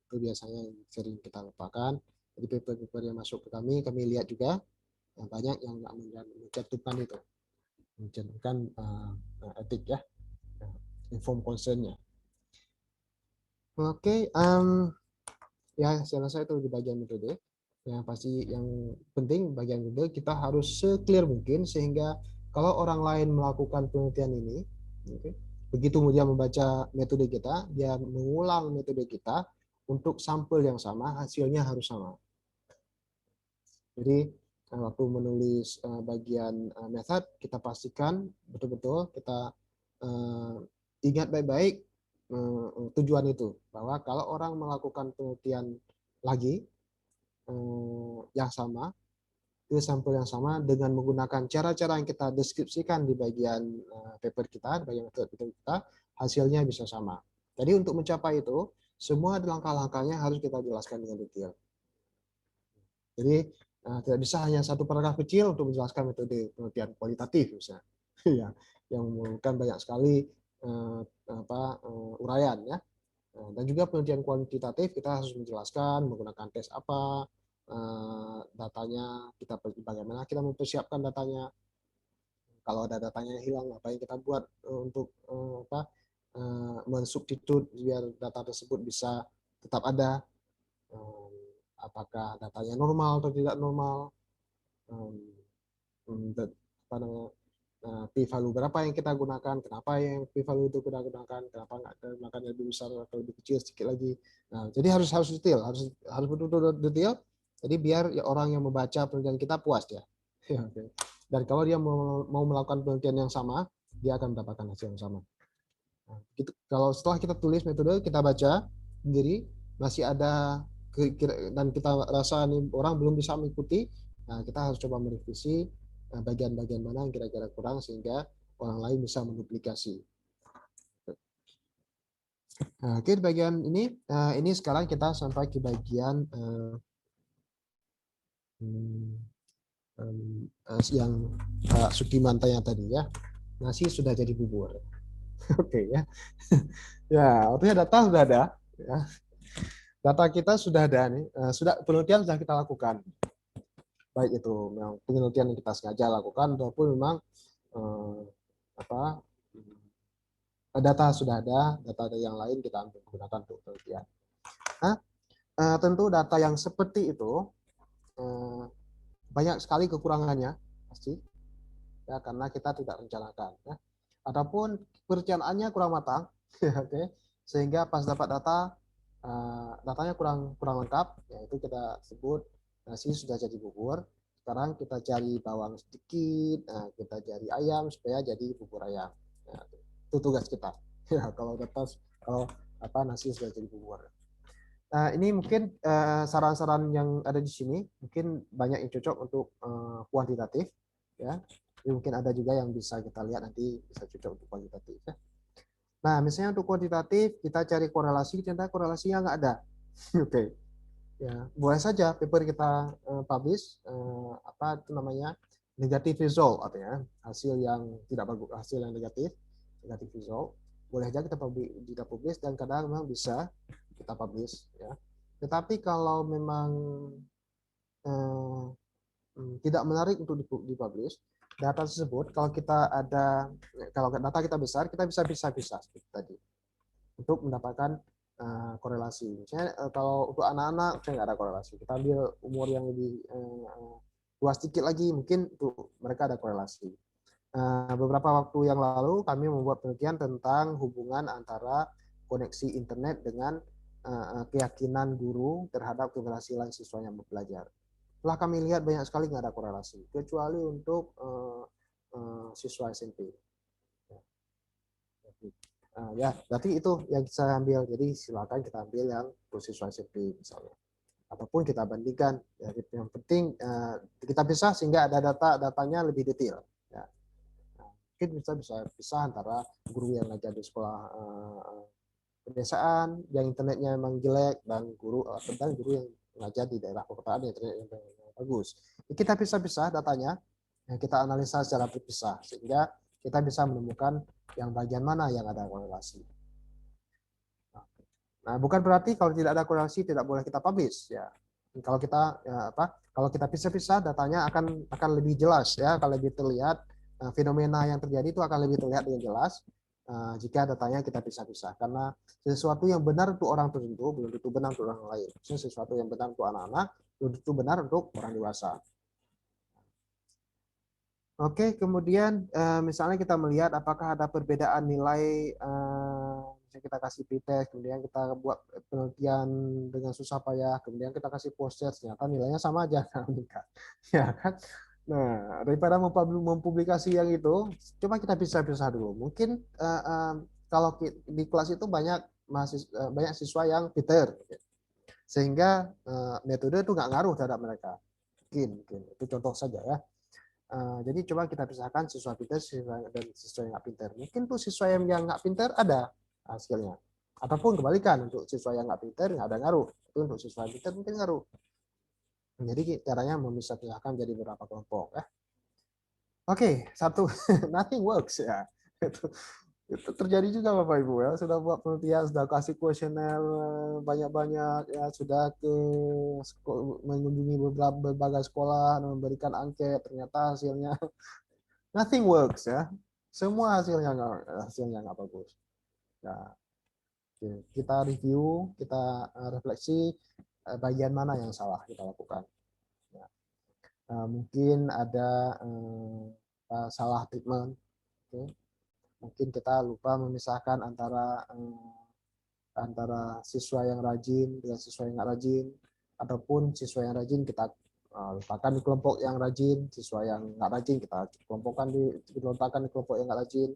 itu biasanya yang sering kita lupakan. Jadi paper-paper yang masuk ke kami lihat juga yang banyak yang nggak mencantumkan itu, mencantumkan etik, ya, inform concern-nya. Oke, ya saya rasa itu di bagian metode. Yang pasti yang penting bagian metode kita harus se-clear mungkin sehingga kalau orang lain melakukan penelitian ini, begitu dia membaca metode kita, dia mengulang metode kita untuk sampel yang sama, hasilnya harus sama. Jadi waktu menulis bagian method, kita pastikan betul-betul kita ingat baik-baik tujuan itu, bahwa kalau orang melakukan penelitian lagi yang sama, itu sampel yang sama dengan menggunakan cara-cara yang kita deskripsikan di bagian paper kita, di bagian metode kita, hasilnya bisa sama. Jadi untuk mencapai itu, semua langkah-langkahnya harus kita jelaskan dengan detail. Jadi tidak bisa hanya satu paragraf kecil untuk menjelaskan metode penelitian kualitatif misalnya, ya, yang memerlukan banyak sekali uraian, ya. Dan juga penelitian kuantitatif kita harus menjelaskan menggunakan tes apa, datanya kita bagaimana kita mempersiapkan datanya. Kalau ada datanya yang hilang, apa yang kita buat untuk mensubstitut biar data tersebut bisa tetap ada. apakah datanya normal atau tidak normal, apa namanya, p-value berapa yang kita gunakan, kenapa yang p-value itu kita gunakan, kenapa nggak gunakan lebih besar atau lebih kecil sedikit lagi. Nah, jadi harus detail, harus betul-betul detail. Jadi biar ya orang yang membaca penelitian kita puas ya. Dan kalau dia mau melakukan penelitian yang sama, dia akan mendapatkan hasil yang sama. Nah, kalau setelah kita tulis metode, kita baca sendiri, masih ada dan kita rasa nih orang belum bisa mengikuti, nah kita harus coba merevisi bagian-bagian mana yang kira-kira kurang sehingga orang lain bisa menduplikasi. Nah, oke, di bagian ini sekarang kita sampai ke bagian yang Pak Sukiman tanya tadi ya, nasi sudah jadi bubur. Oke ya, ya artinya data sudah ada, ya. Data kita sudah ada nih, sudah penelitian sudah kita lakukan, baik itu memang penelitian yang kita sengaja lakukan ataupun memang data sudah ada, data yang lain kita ambil gunakan untuk penelitian. Nah, tentu data yang seperti itu banyak sekali kekurangannya pasti, ya karena kita tidak rencanakan, ya. Ataupun perencanaannya kurang matang, oke, sehingga pas dapat data datanya kurang lengkap, yaitu kita sebut nasi sudah jadi bubur. Sekarang kita cari bawang sedikit, kita cari ayam supaya jadi bubur ayam. Nah, itu tugas kita. Ya, kalau nasi sudah jadi bubur. Nah, ini mungkin saran-saran yang ada di sini mungkin banyak yang cocok untuk kuantitatif, ya. Jadi mungkin ada juga yang bisa kita lihat nanti bisa cocok untuk kuantitatif, ya. Nah, misalnya untuk kuantitatif kita cari korelasi, ternyata korelasinya nggak ada. Oke. Ya, boleh saja paper kita publish apa itu namanya negative result, artinya hasil yang tidak bagus, hasil yang negatif result. Boleh aja kita publish dan kadang memang bisa kita publish, ya. Tetapi kalau memang tidak menarik untuk dipublish data tersebut, kalau data kita besar, kita bisa pisah-pisah seperti tadi untuk mendapatkan korelasi. Misalnya kalau untuk anak-anak saya nggak ada korelasi, kita ambil umur yang lebih tua sedikit lagi, mungkin untuk mereka ada korelasi. Beberapa waktu yang lalu kami membuat penelitian tentang hubungan antara koneksi internet dengan keyakinan guru terhadap keberhasilan siswanya belajar. Setelah kami lihat banyak sekali nggak ada korelasi, kecuali untuk siswa SMP. Ya, berarti itu yang saya ambil. Jadi silakan kita ambil yang untuk siswa SMP misalnya. Ataupun kita bandingkan. Ya, yang penting kita pisah sehingga ada datanya lebih detail. Ya. Nah, mungkin bisa pisah antara guru yang ngajar di sekolah pedesaan, yang internetnya memang jelek, dan guru yang ngajar di daerah perkotaan yang internet yang bagus. Kita pisah-pisah datanya, yang kita analisa secara terpisah sehingga kita bisa menemukan yang bagian mana yang ada korelasi. Nah, bukan berarti kalau tidak ada korelasi tidak boleh kita publish, ya. Kalau kita pisah-pisah datanya akan lebih jelas, ya, akan lebih terlihat fenomena yang terjadi itu akan lebih terlihat dengan jelas jika datanya kita pisah-pisah, karena sesuatu yang benar untuk orang tertentu belum tentu benar untuk orang lain. Sesuatu yang benar untuk anak-anak belum tentu benar untuk orang dewasa. Oke, kemudian misalnya kita melihat apakah ada perbedaan nilai, misalnya kita kasih p-test, kemudian kita buat penelitian dengan susah payah, kemudian kita kasih post-test, ternyata nilainya sama aja, ya kan? Nah, daripada mempublikasi yang itu, coba kita pisah-pisah dulu. Mungkin kalau di kelas itu banyak siswa yang pinter, sehingga metode itu nggak ngaruh terhadap mereka. Mungkin itu contoh saja, ya. Jadi coba kita pisahkan siswa pintar dan siswa yang nggak pintar. Mungkin tuh siswa yang nggak pintar ada hasilnya. Ataupun kebalikan, untuk siswa yang nggak pintar nggak ada ngaruh. Tapi untuk siswa yang pintar mungkin ngaruh. Jadi caranya memisah-pisahkan jadi beberapa kelompok. Ya. Oke, satu, nothing works, ya. Itu terjadi juga Bapak Ibu, ya, sudah buat penelitian, sudah kasih kuesioner banyak-banyak, ya, sudah mengunjungi berbagai sekolah, memberikan angket, ternyata hasilnya nothing works, ya, semua hasilnya nggak bagus. Nah, kita review, kita refleksi, bagian mana yang salah kita lakukan. Ya. Mungkin ada salah treatment, okay. Mungkin kita lupa memisahkan antara siswa yang rajin dengan siswa yang nggak rajin, ataupun siswa yang rajin kita letakkan di kelompok yang rajin, siswa yang nggak rajin kita letakkan di kelompok yang nggak rajin.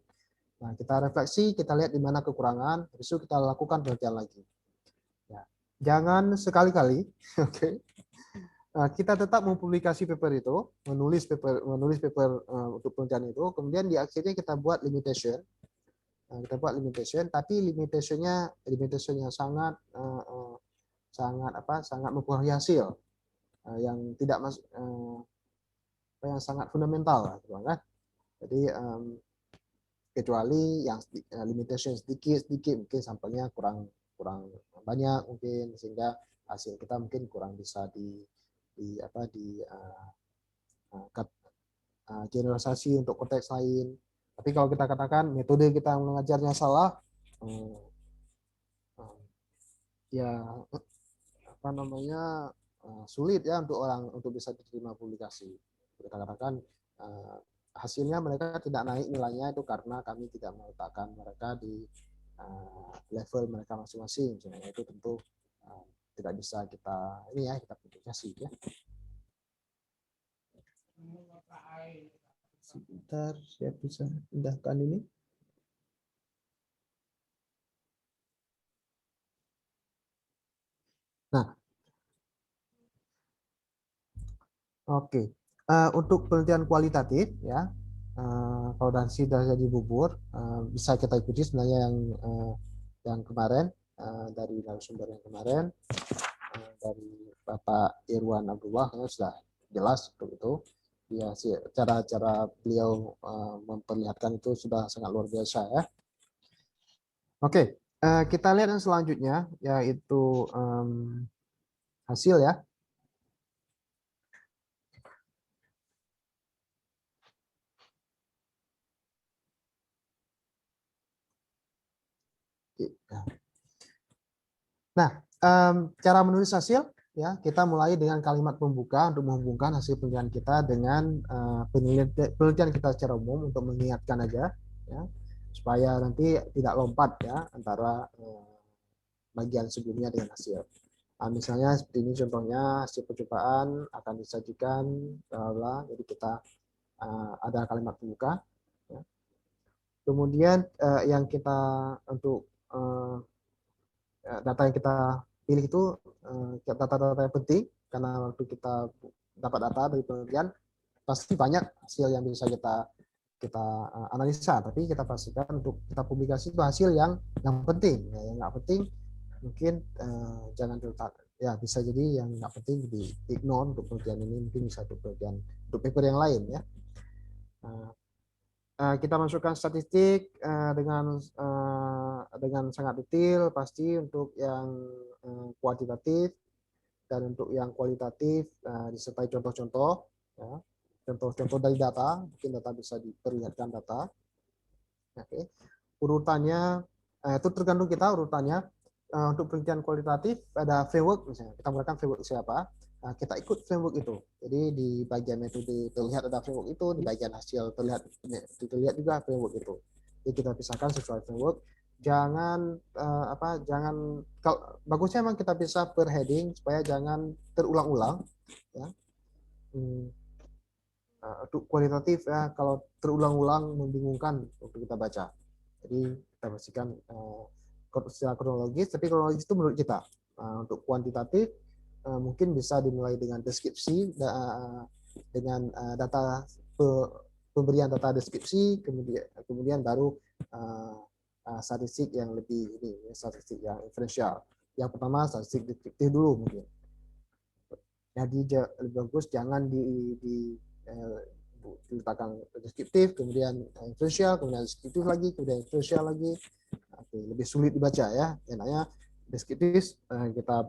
Nah, kita refleksi, kita lihat di mana kekurangan, habis itu kita lakukan penelitian lagi. Ya. Jangan sekali-kali, oke, kita tetap mempublikasi paper itu, menulis paper untuk penelitian itu, kemudian di akhirnya kita buat limitation. Tapi limitation yang sangat mempengaruhi hasil, yang tidak yang sangat fundamental, kan? Jadi kecuali yang limitation sedikit mungkin sampelnya kurang banyak mungkin, sehingga hasil kita mungkin kurang bisa generalisasi untuk konteks lain. Tapi kalau kita katakan metode kita mengajarnya salah, ya sulit ya untuk bisa diterima publikasi. Kita katakan hasilnya mereka tidak naik nilainya itu karena kami tidak meletakkan mereka di level mereka masing-masing. Jadi itu tentu tidak bisa kita publikasi ya. Sebentar, saya bisa pindahkan ini. Nah, oke. Untuk penelitian kualitatif ya, kalau sudah jadi bubur, bisa kita ikuti sebenarnya yang kemarin dari narasumber yang kemarin dari Bapak Irwan Abdullah sudah jelas untuk itu. Ya, cara beliau memperlihatkan itu sudah sangat luar biasa ya. Oke, kita lihat yang selanjutnya yaitu hasil ya. Nah, cara menulis hasil ya, kita mulai dengan kalimat pembuka untuk menghubungkan hasil penelitian kita dengan penelitian kita secara umum untuk mengingatkan aja ya, supaya nanti tidak lompat ya antara bagian sebelumnya dengan hasil. Misalnya seperti ini contohnya, hasil percobaan akan disajikan jadi kita ada kalimat pembuka ya. Kemudian yang kita untuk data yang kita pilih itu data-data yang penting, karena waktu kita dapat data dari penelitian pasti banyak hasil yang bisa kita analisa, tapi kita pastikan untuk kita publikasi itu hasil yang penting. Ya, yang nggak penting mungkin jangan diletak. Ya, bisa jadi yang nggak penting di ignore untuk penelitian ini, mungkin bisa untuk penelitian untuk paper yang lain ya. Kita masukkan statistik dengan sangat detail pasti untuk yang kuantitatif, dan untuk yang kualitatif disertai contoh-contoh ya. Contoh-contoh dari data, mungkin data bisa diperlihatkan data. Oke. Urutannya itu tergantung kita urutannya. Untuk penelitian kualitatif ada framework, misalnya kita menggunakan framework siapa, kita ikut framework itu. Jadi di bagian metode terlihat ada framework itu, di bagian hasil terlihat juga framework itu. Jadi kita pisahkan sesuai framework. Jangan bagusnya memang kita bisa per heading supaya jangan terulang-ulang ya. Untuk kualitatif ya, kalau terulang-ulang membingungkan untuk kita baca. Jadi kita pastikan secara kronologis, tapi kronologis itu menurut kita. Untuk kuantitatif mungkin bisa dimulai dengan deskripsi dengan data pemberian data deskripsi, kemudian baru statistik yang lebih statistik yang inferensial. Yang pertama statistik deskriptif dulu mungkin. Jadi lebih bagus jangan diletakkan deskriptif, kemudian inferensial, kemudian deskriptif lagi, kemudian inferensial lagi. Lebih sulit dibaca ya. Enaknya deskriptif kita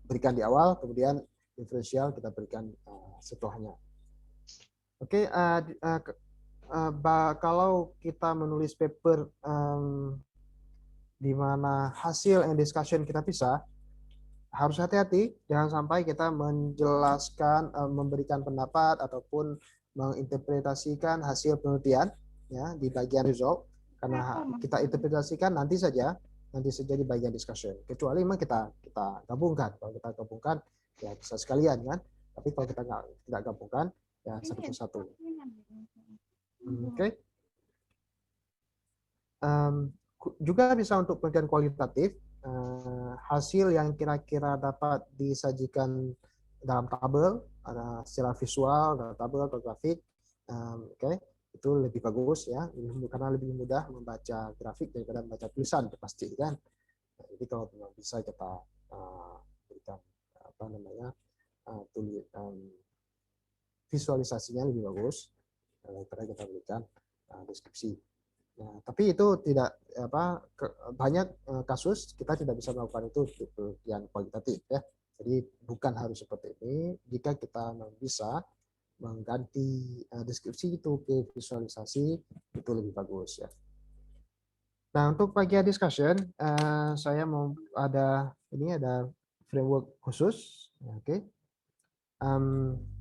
berikan di awal, kemudian inferensial kita berikan setelahnya. Oke, kalau kita menulis paper di mana hasil and discussion kita pisah, harus hati-hati, jangan sampai kita menjelaskan, memberikan pendapat ataupun menginterpretasikan hasil penelitian ya di bagian result, karena kita interpretasikan nanti saja di bagian discussion. Kecuali memang kita gabungkan. Kalau kita gabungkan ya bisa sekalian kan. Tapi kalau kita tidak gabungkan ya satu persatu. Oke. Juga bisa untuk penelitian kualitatif. Hasil yang kira-kira dapat disajikan dalam tabel, ada secara visual, dalam tabel atau grafik, itu lebih bagus ya, karena lebih mudah membaca grafik daripada membaca tulisan pasti kan. Jadi kalau bisa kita berikan visualisasinya lebih bagus daripada kita berikan deskripsi. Nah, tapi itu tidak banyak kasus kita tidak bisa melakukan itu untuk penelitian kualitatif ya. Jadi bukan harus seperti ini. Jika kita bisa mengganti deskripsi itu ke visualisasi itu lebih bagus ya. Nah, untuk bagian discussion saya mau ada framework khusus, oke.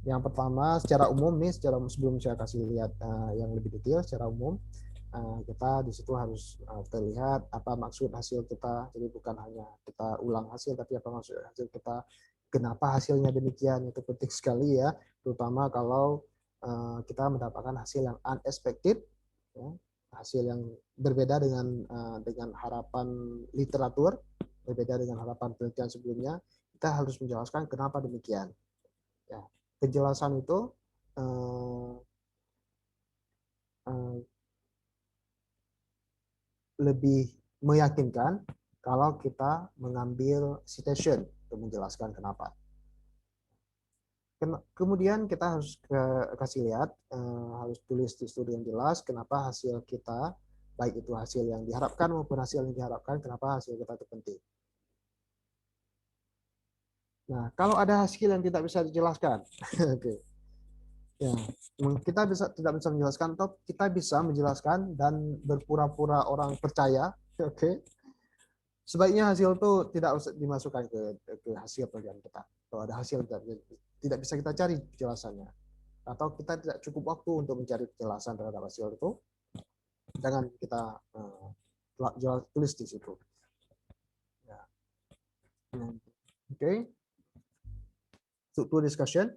Yang pertama secara umum nih, sebelum saya kasih lihat yang lebih detail secara umum. Kita di situ harus terlihat apa maksud hasil kita. Jadi bukan hanya kita ulang hasil, tapi apa maksud hasil kita, kenapa hasilnya demikian, itu penting sekali ya, terutama kalau kita mendapatkan hasil yang unexpected, ya, hasil yang berbeda dengan harapan literatur, berbeda dengan harapan penelitian sebelumnya. Kita harus menjelaskan kenapa demikian. Ya, penjelasan itu lebih meyakinkan kalau kita mengambil citation untuk menjelaskan kenapa. Kemudian kita harus kasih lihat, harus tulis di studi yang jelas kenapa hasil kita, baik itu hasil yang diharapkan maupun hasil yang diharapkan, kenapa hasil kita itu penting. Nah, kalau ada hasil yang tidak bisa dijelaskan, oke. Ya, kita tidak bisa menjelaskan, atau kita bisa menjelaskan dan berpura-pura orang percaya, oke. Sebaiknya hasil itu tidak usah dimasukkan ke hasil penelitian kita. Kalau ada hasil tidak bisa kita cari penjelasannya, atau kita tidak cukup waktu untuk mencari penjelasan terhadap hasil itu, jangan kita tulis di situ. Ya. Oke. Struktur discussion.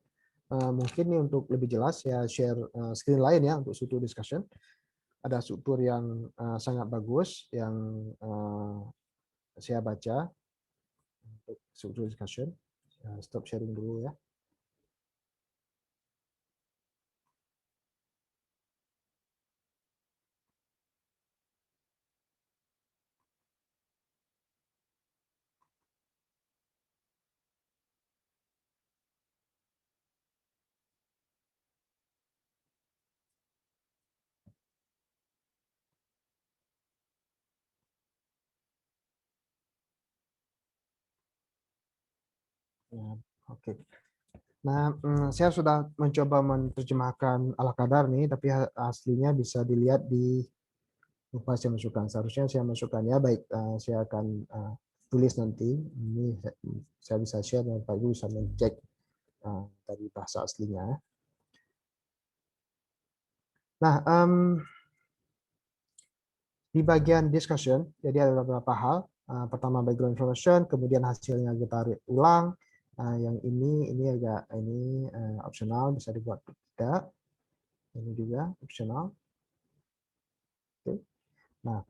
Mungkin nih untuk lebih jelas ya share screen lain ya untuk struktur discussion. Ada struktur yang sangat bagus yang saya baca untuk struktur discussion. Stop sharing dulu ya. Oke. Nah, saya sudah mencoba menerjemahkan ala kadar nih, tapi aslinya bisa dilihat di lupa saya masukkan. Seharusnya saya masukkan ya. Baik, saya akan tulis nanti. Ini saya bisa share dan Pak Ibu bisa mencek dari bahasa aslinya. Nah, di bagian discussion, jadi ada beberapa hal. Pertama background information, kemudian hasilnya kita ulang. Yang ini agak opsional, bisa dibuat tidak. Ini juga opsional. Oke. Nah,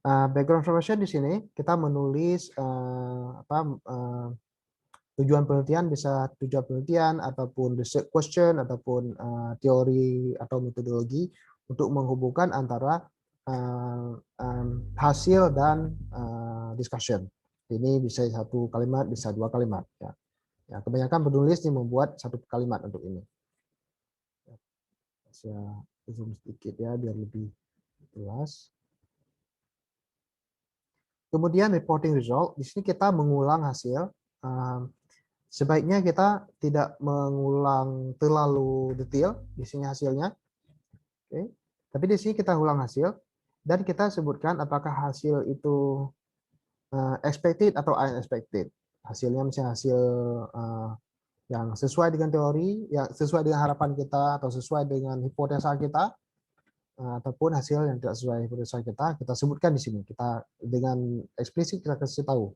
background information di sini kita menulis tujuan penelitian, bisa tujuan penelitian ataupun research question ataupun teori atau metodologi untuk menghubungkan antara hasil dan discussion. Ini bisa satu kalimat, bisa dua kalimat. Ya. Ya, kebanyakan penulis ini membuat satu kalimat untuk ini. Saya zoom sedikit ya biar lebih jelas. Kemudian reporting result. Di sini kita mengulang hasil. Sebaiknya kita tidak mengulang terlalu detail di sini hasilnya. Oke. Tapi di sini kita ulang hasil dan kita sebutkan apakah hasil itu expected atau unexpected. hasilnya misalnya hasil yang sesuai dengan teori, yang sesuai dengan harapan kita atau sesuai dengan hipotesa kita, ataupun hasil yang tidak sesuai hipotesa kita sebutkan di sini. Kita dengan eksplisit kita kasih tahu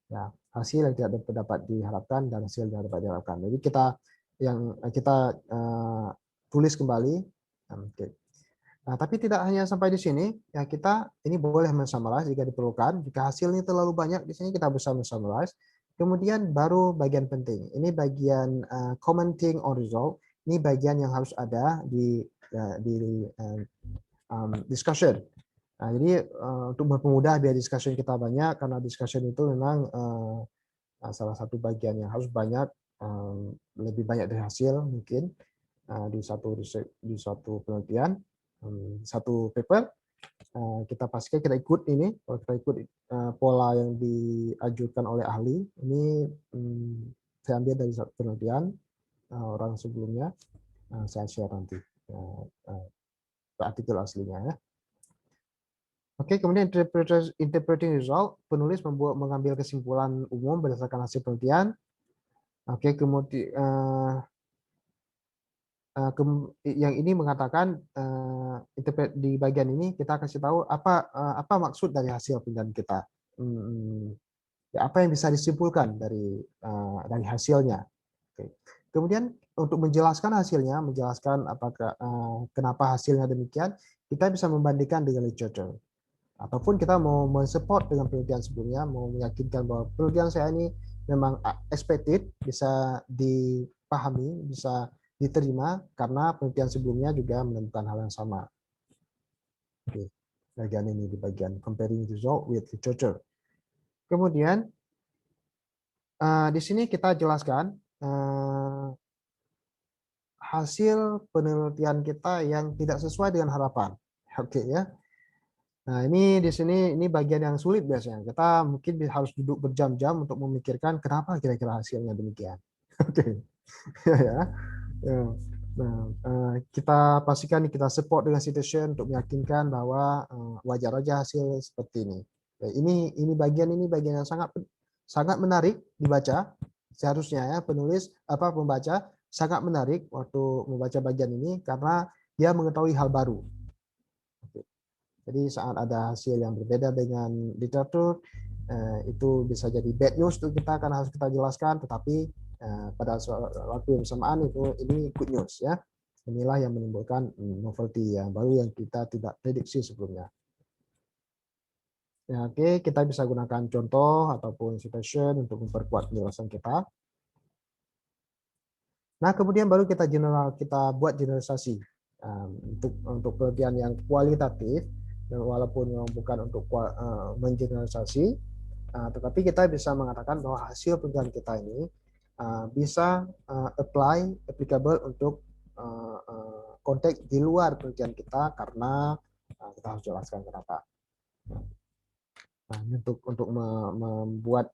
ya hasil yang tidak dapat diharapkan dan hasil yang dapat diharapkan. Jadi kita tulis kembali. Oke. Nah, tapi tidak hanya sampai di sini, ya kita ini boleh mensummarize jika diperlukan. Jika hasilnya terlalu banyak di sini kita bisa mensummarize. Kemudian baru bagian penting. Ini bagian commenting on result. Ini bagian yang harus ada di discussion. Nah, jadi untuk mempermudah biar discussion kita banyak, karena discussion itu memang salah satu bagian yang harus banyak, lebih banyak dari hasil mungkin di satu penelitian, satu paper. Kita pastikan kita ikut ini, kalau kita ikut pola yang diajukan oleh ahli. Ini saya ambil dari satu penelitian orang sebelumnya, saya share nanti artikel aslinya ya. Oke, kemudian interpreting result, penulis mengambil kesimpulan umum berdasarkan hasil penelitian. Oke, kemudian yang ini mengatakan di bagian ini kita kasih tahu apa maksud dari hasil penelitian kita. Ya, apa yang bisa disimpulkan dari hasilnya. Oke. Kemudian untuk menjelaskan hasilnya, menjelaskan apakah kenapa hasilnya demikian, kita bisa membandingkan dengan literature. Ataupun kita mau mensupport dengan penelitian sebelumnya, mau meyakinkan bahwa penelitian saya ini memang expected, bisa dipahami, bisa diterima karena penelitian sebelumnya juga menemukan hal yang sama. Oke, bagian ini di bagian comparing result with literature. Kemudian di sini kita jelaskan hasil penelitian kita yang tidak sesuai dengan harapan. Oke ya. Nah, ini di sini ini bagian yang sulit biasanya. Kita mungkin harus duduk berjam-jam untuk memikirkan kenapa kira-kira hasilnya demikian. Oke. Ya. Nah, kita pastikan kita support dengan citation untuk meyakinkan bahwa wajar aja hasil seperti ini. Ini bagian yang sangat menarik dibaca. Seharusnya ya pembaca sangat menarik waktu membaca bagian ini karena dia mengetahui hal baru. Jadi saat ada hasil yang berbeda dengan literatur, itu bisa jadi bad news untuk kita karena harus kita jelaskan, tetapi pada waktu yang bersamaan ini good news ya. Inilah yang menimbulkan novelty yang baru yang kita tidak prediksi sebelumnya. Ya, oke, kita bisa gunakan contoh ataupun citation untuk memperkuat penjelasan kita. Nah, kemudian baru kita buat generalisasi untuk penelitian yang kualitatif. Dan walaupun memang bukan untuk mengeneralisasi, tetapi kita bisa mengatakan bahwa hasil penelitian kita ini bisa applicable untuk konteks di luar penelitian kita karena kita harus jelaskan kenapa. Nah, untuk membuat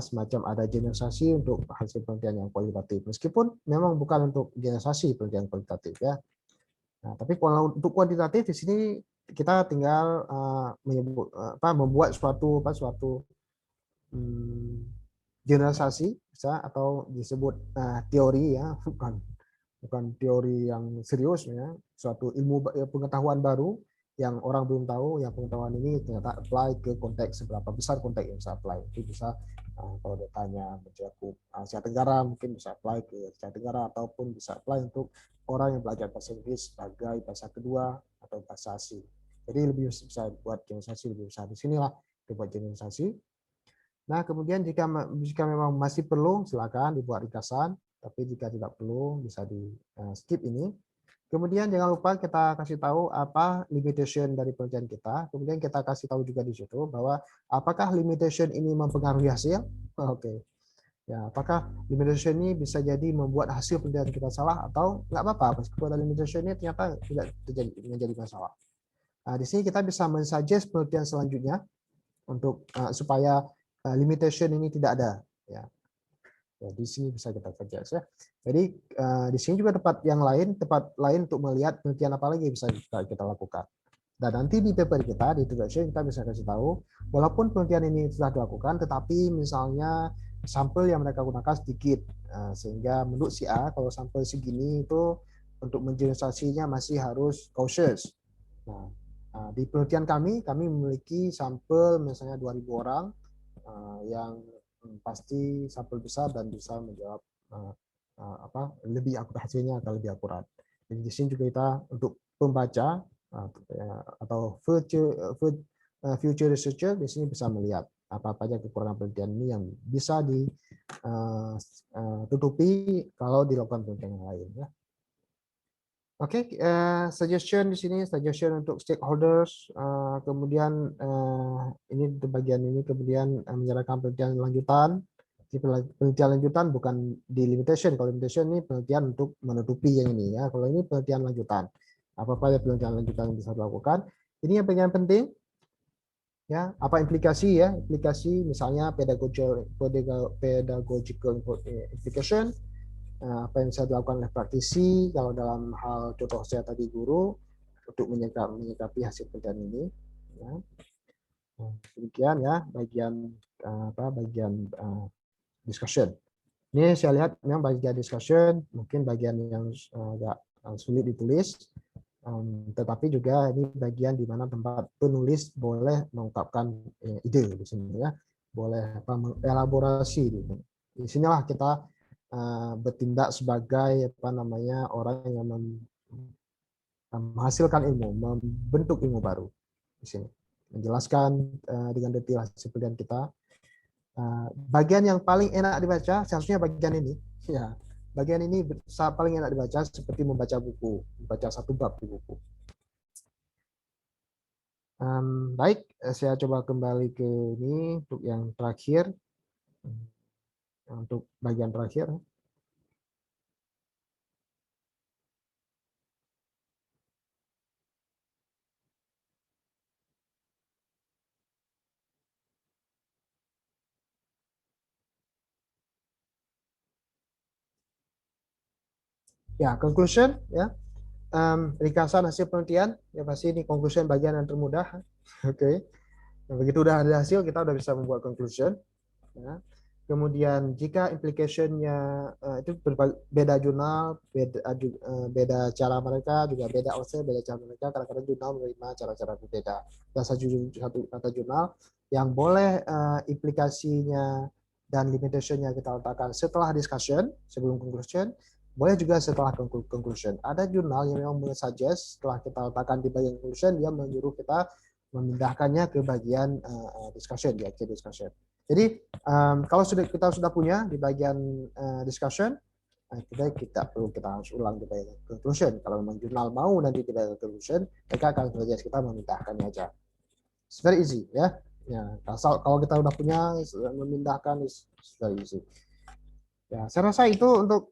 semacam ada generalisasi untuk hasil penelitian yang kualitatif, meskipun memang bukan untuk generalisasi penelitian kualitatif ya. Nah, tapi kalau untuk kuantitatif di sini kita tinggal membuat suatu generalisasi bisa atau disebut teori ya, bukan teori yang serius ya, suatu ilmu pengetahuan baru yang orang belum tahu, yang pengetahuan ini ternyata apply ke konteks, seberapa besar konteks yang bisa apply. Itu bisa kalau ditanya mencakup Asia Tenggara mungkin bisa apply ke Asia Tenggara, ataupun bisa apply untuk orang yang belajar bahasa Inggris sebagai bahasa kedua atau bahasa asing. Jadi lebih bisa buat generalisasi lebih besar. Di sinilah dibuat generalisasi. Nah, kemudian jika memang masih perlu silakan dibuat ringkasan, tapi jika tidak perlu bisa di skip ini. Kemudian jangan lupa kita kasih tahu apa limitation dari penelitian kita. Kemudian kita kasih tahu juga di situ bahwa apakah limitation ini mempengaruhi hasil? Oke. Ya, apakah limitation ini bisa jadi membuat hasil penelitian kita salah atau nggak apa-apa meskipun ada limitation ini ternyata tidak menjadi masalah. Nah, di sini kita bisa mensuggest penelitian selanjutnya untuk supaya limitation ini tidak ada. Ya. Ya, di sini bisa kita suggest ya. Jadi di sini juga tempat lain untuk melihat penelitian apa lagi bisa kita lakukan. Dan nanti di paper kita, di introduction, kita bisa kasih tahu, walaupun penelitian ini sudah dilakukan, tetapi misalnya sampel yang mereka gunakan sedikit. Sehingga menurut si A, kalau sampel segini itu untuk mengeneralisasinya masih harus cautious. Nah, di penelitian kami memiliki sampel misalnya 2.000 orang yang pasti sampel besar dan bisa menjawab lebih akurat, hasilnya akan lebih akurat. Jadi di sini juga kita untuk pembaca atau future researcher di sini bisa melihat apa aja kekurangan penelitian ini yang bisa ditutupi kalau dilakukan penelitian yang lain ya. Oke, suggestion di sini, suggestion untuk stakeholders, kemudian ini di bagian ini kemudian menjalankan penelitian lanjutan. Penelitian lanjutan bukan di limitation, kalau limitation ini penelitian untuk menutupi yang ini ya. Kalau ini penelitian lanjutan, apa-apa ya penelitian lanjutan yang bisa dilakukan. Ini yang penting ya, apa implikasi ya, implikasi misalnya pedagogical implication. Apa yang bisa dilakukan oleh praktisi kalau dalam hal contoh saya tadi guru untuk menyikapi hasil penelitian ini ya. Demikian ya bagian discussion. Ini saya lihat memang bagian discussion mungkin bagian yang agak sulit ditulis, tetapi juga ini bagian di mana tempat penulis boleh mengungkapkan ide di sini ya, boleh mengelaborasi gitu. Di sinilah kita bertindak sebagai orang yang menghasilkan ilmu, membentuk ilmu baru di sini, menjelaskan dengan detail hasil penelitian kita. Bagian yang paling enak dibaca seharusnya bagian ini ya, bagian ini paling enak dibaca seperti membaca buku, membaca satu bab di buku. Baik, saya coba kembali ke ini untuk yang terakhir, untuk bagian terakhir. Ya, conclusion ya. Ringkasan hasil penelitian ya, pasti ini conclusion bagian yang termudah. Oke. Nah, begitu udah ada hasil kita udah bisa membuat conclusion ya. Kemudian jika implication-nya itu beda jurnal, beda cara mereka, juga beda author, beda cara mereka, kadang-kadang jurnal menerima cara-cara berbeda. Dan satu kata jurnal yang boleh implikasinya dan limitation-nya kita letakkan setelah discussion, sebelum conclusion, boleh juga setelah conclusion. Ada jurnal yang memang suggest setelah kita letakkan di bagian conclusion, dia menyuruh kita memindahkannya ke bagian discussion, di akhir discussion. Jadi kalau kita sudah punya di bagian discussion, kita harus ulang di bagian conclusion. Kalau memang jurnal mau nanti di bagian conclusion, mereka akan suggest kita memindahkannya aja. It's very easy ya. Ya, kalau kita udah punya memindahkan is very easy. Ya, saya rasa itu untuk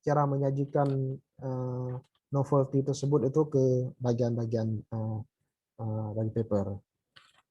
cara menyajikan novelty tersebut itu ke bagian-bagian dari paper.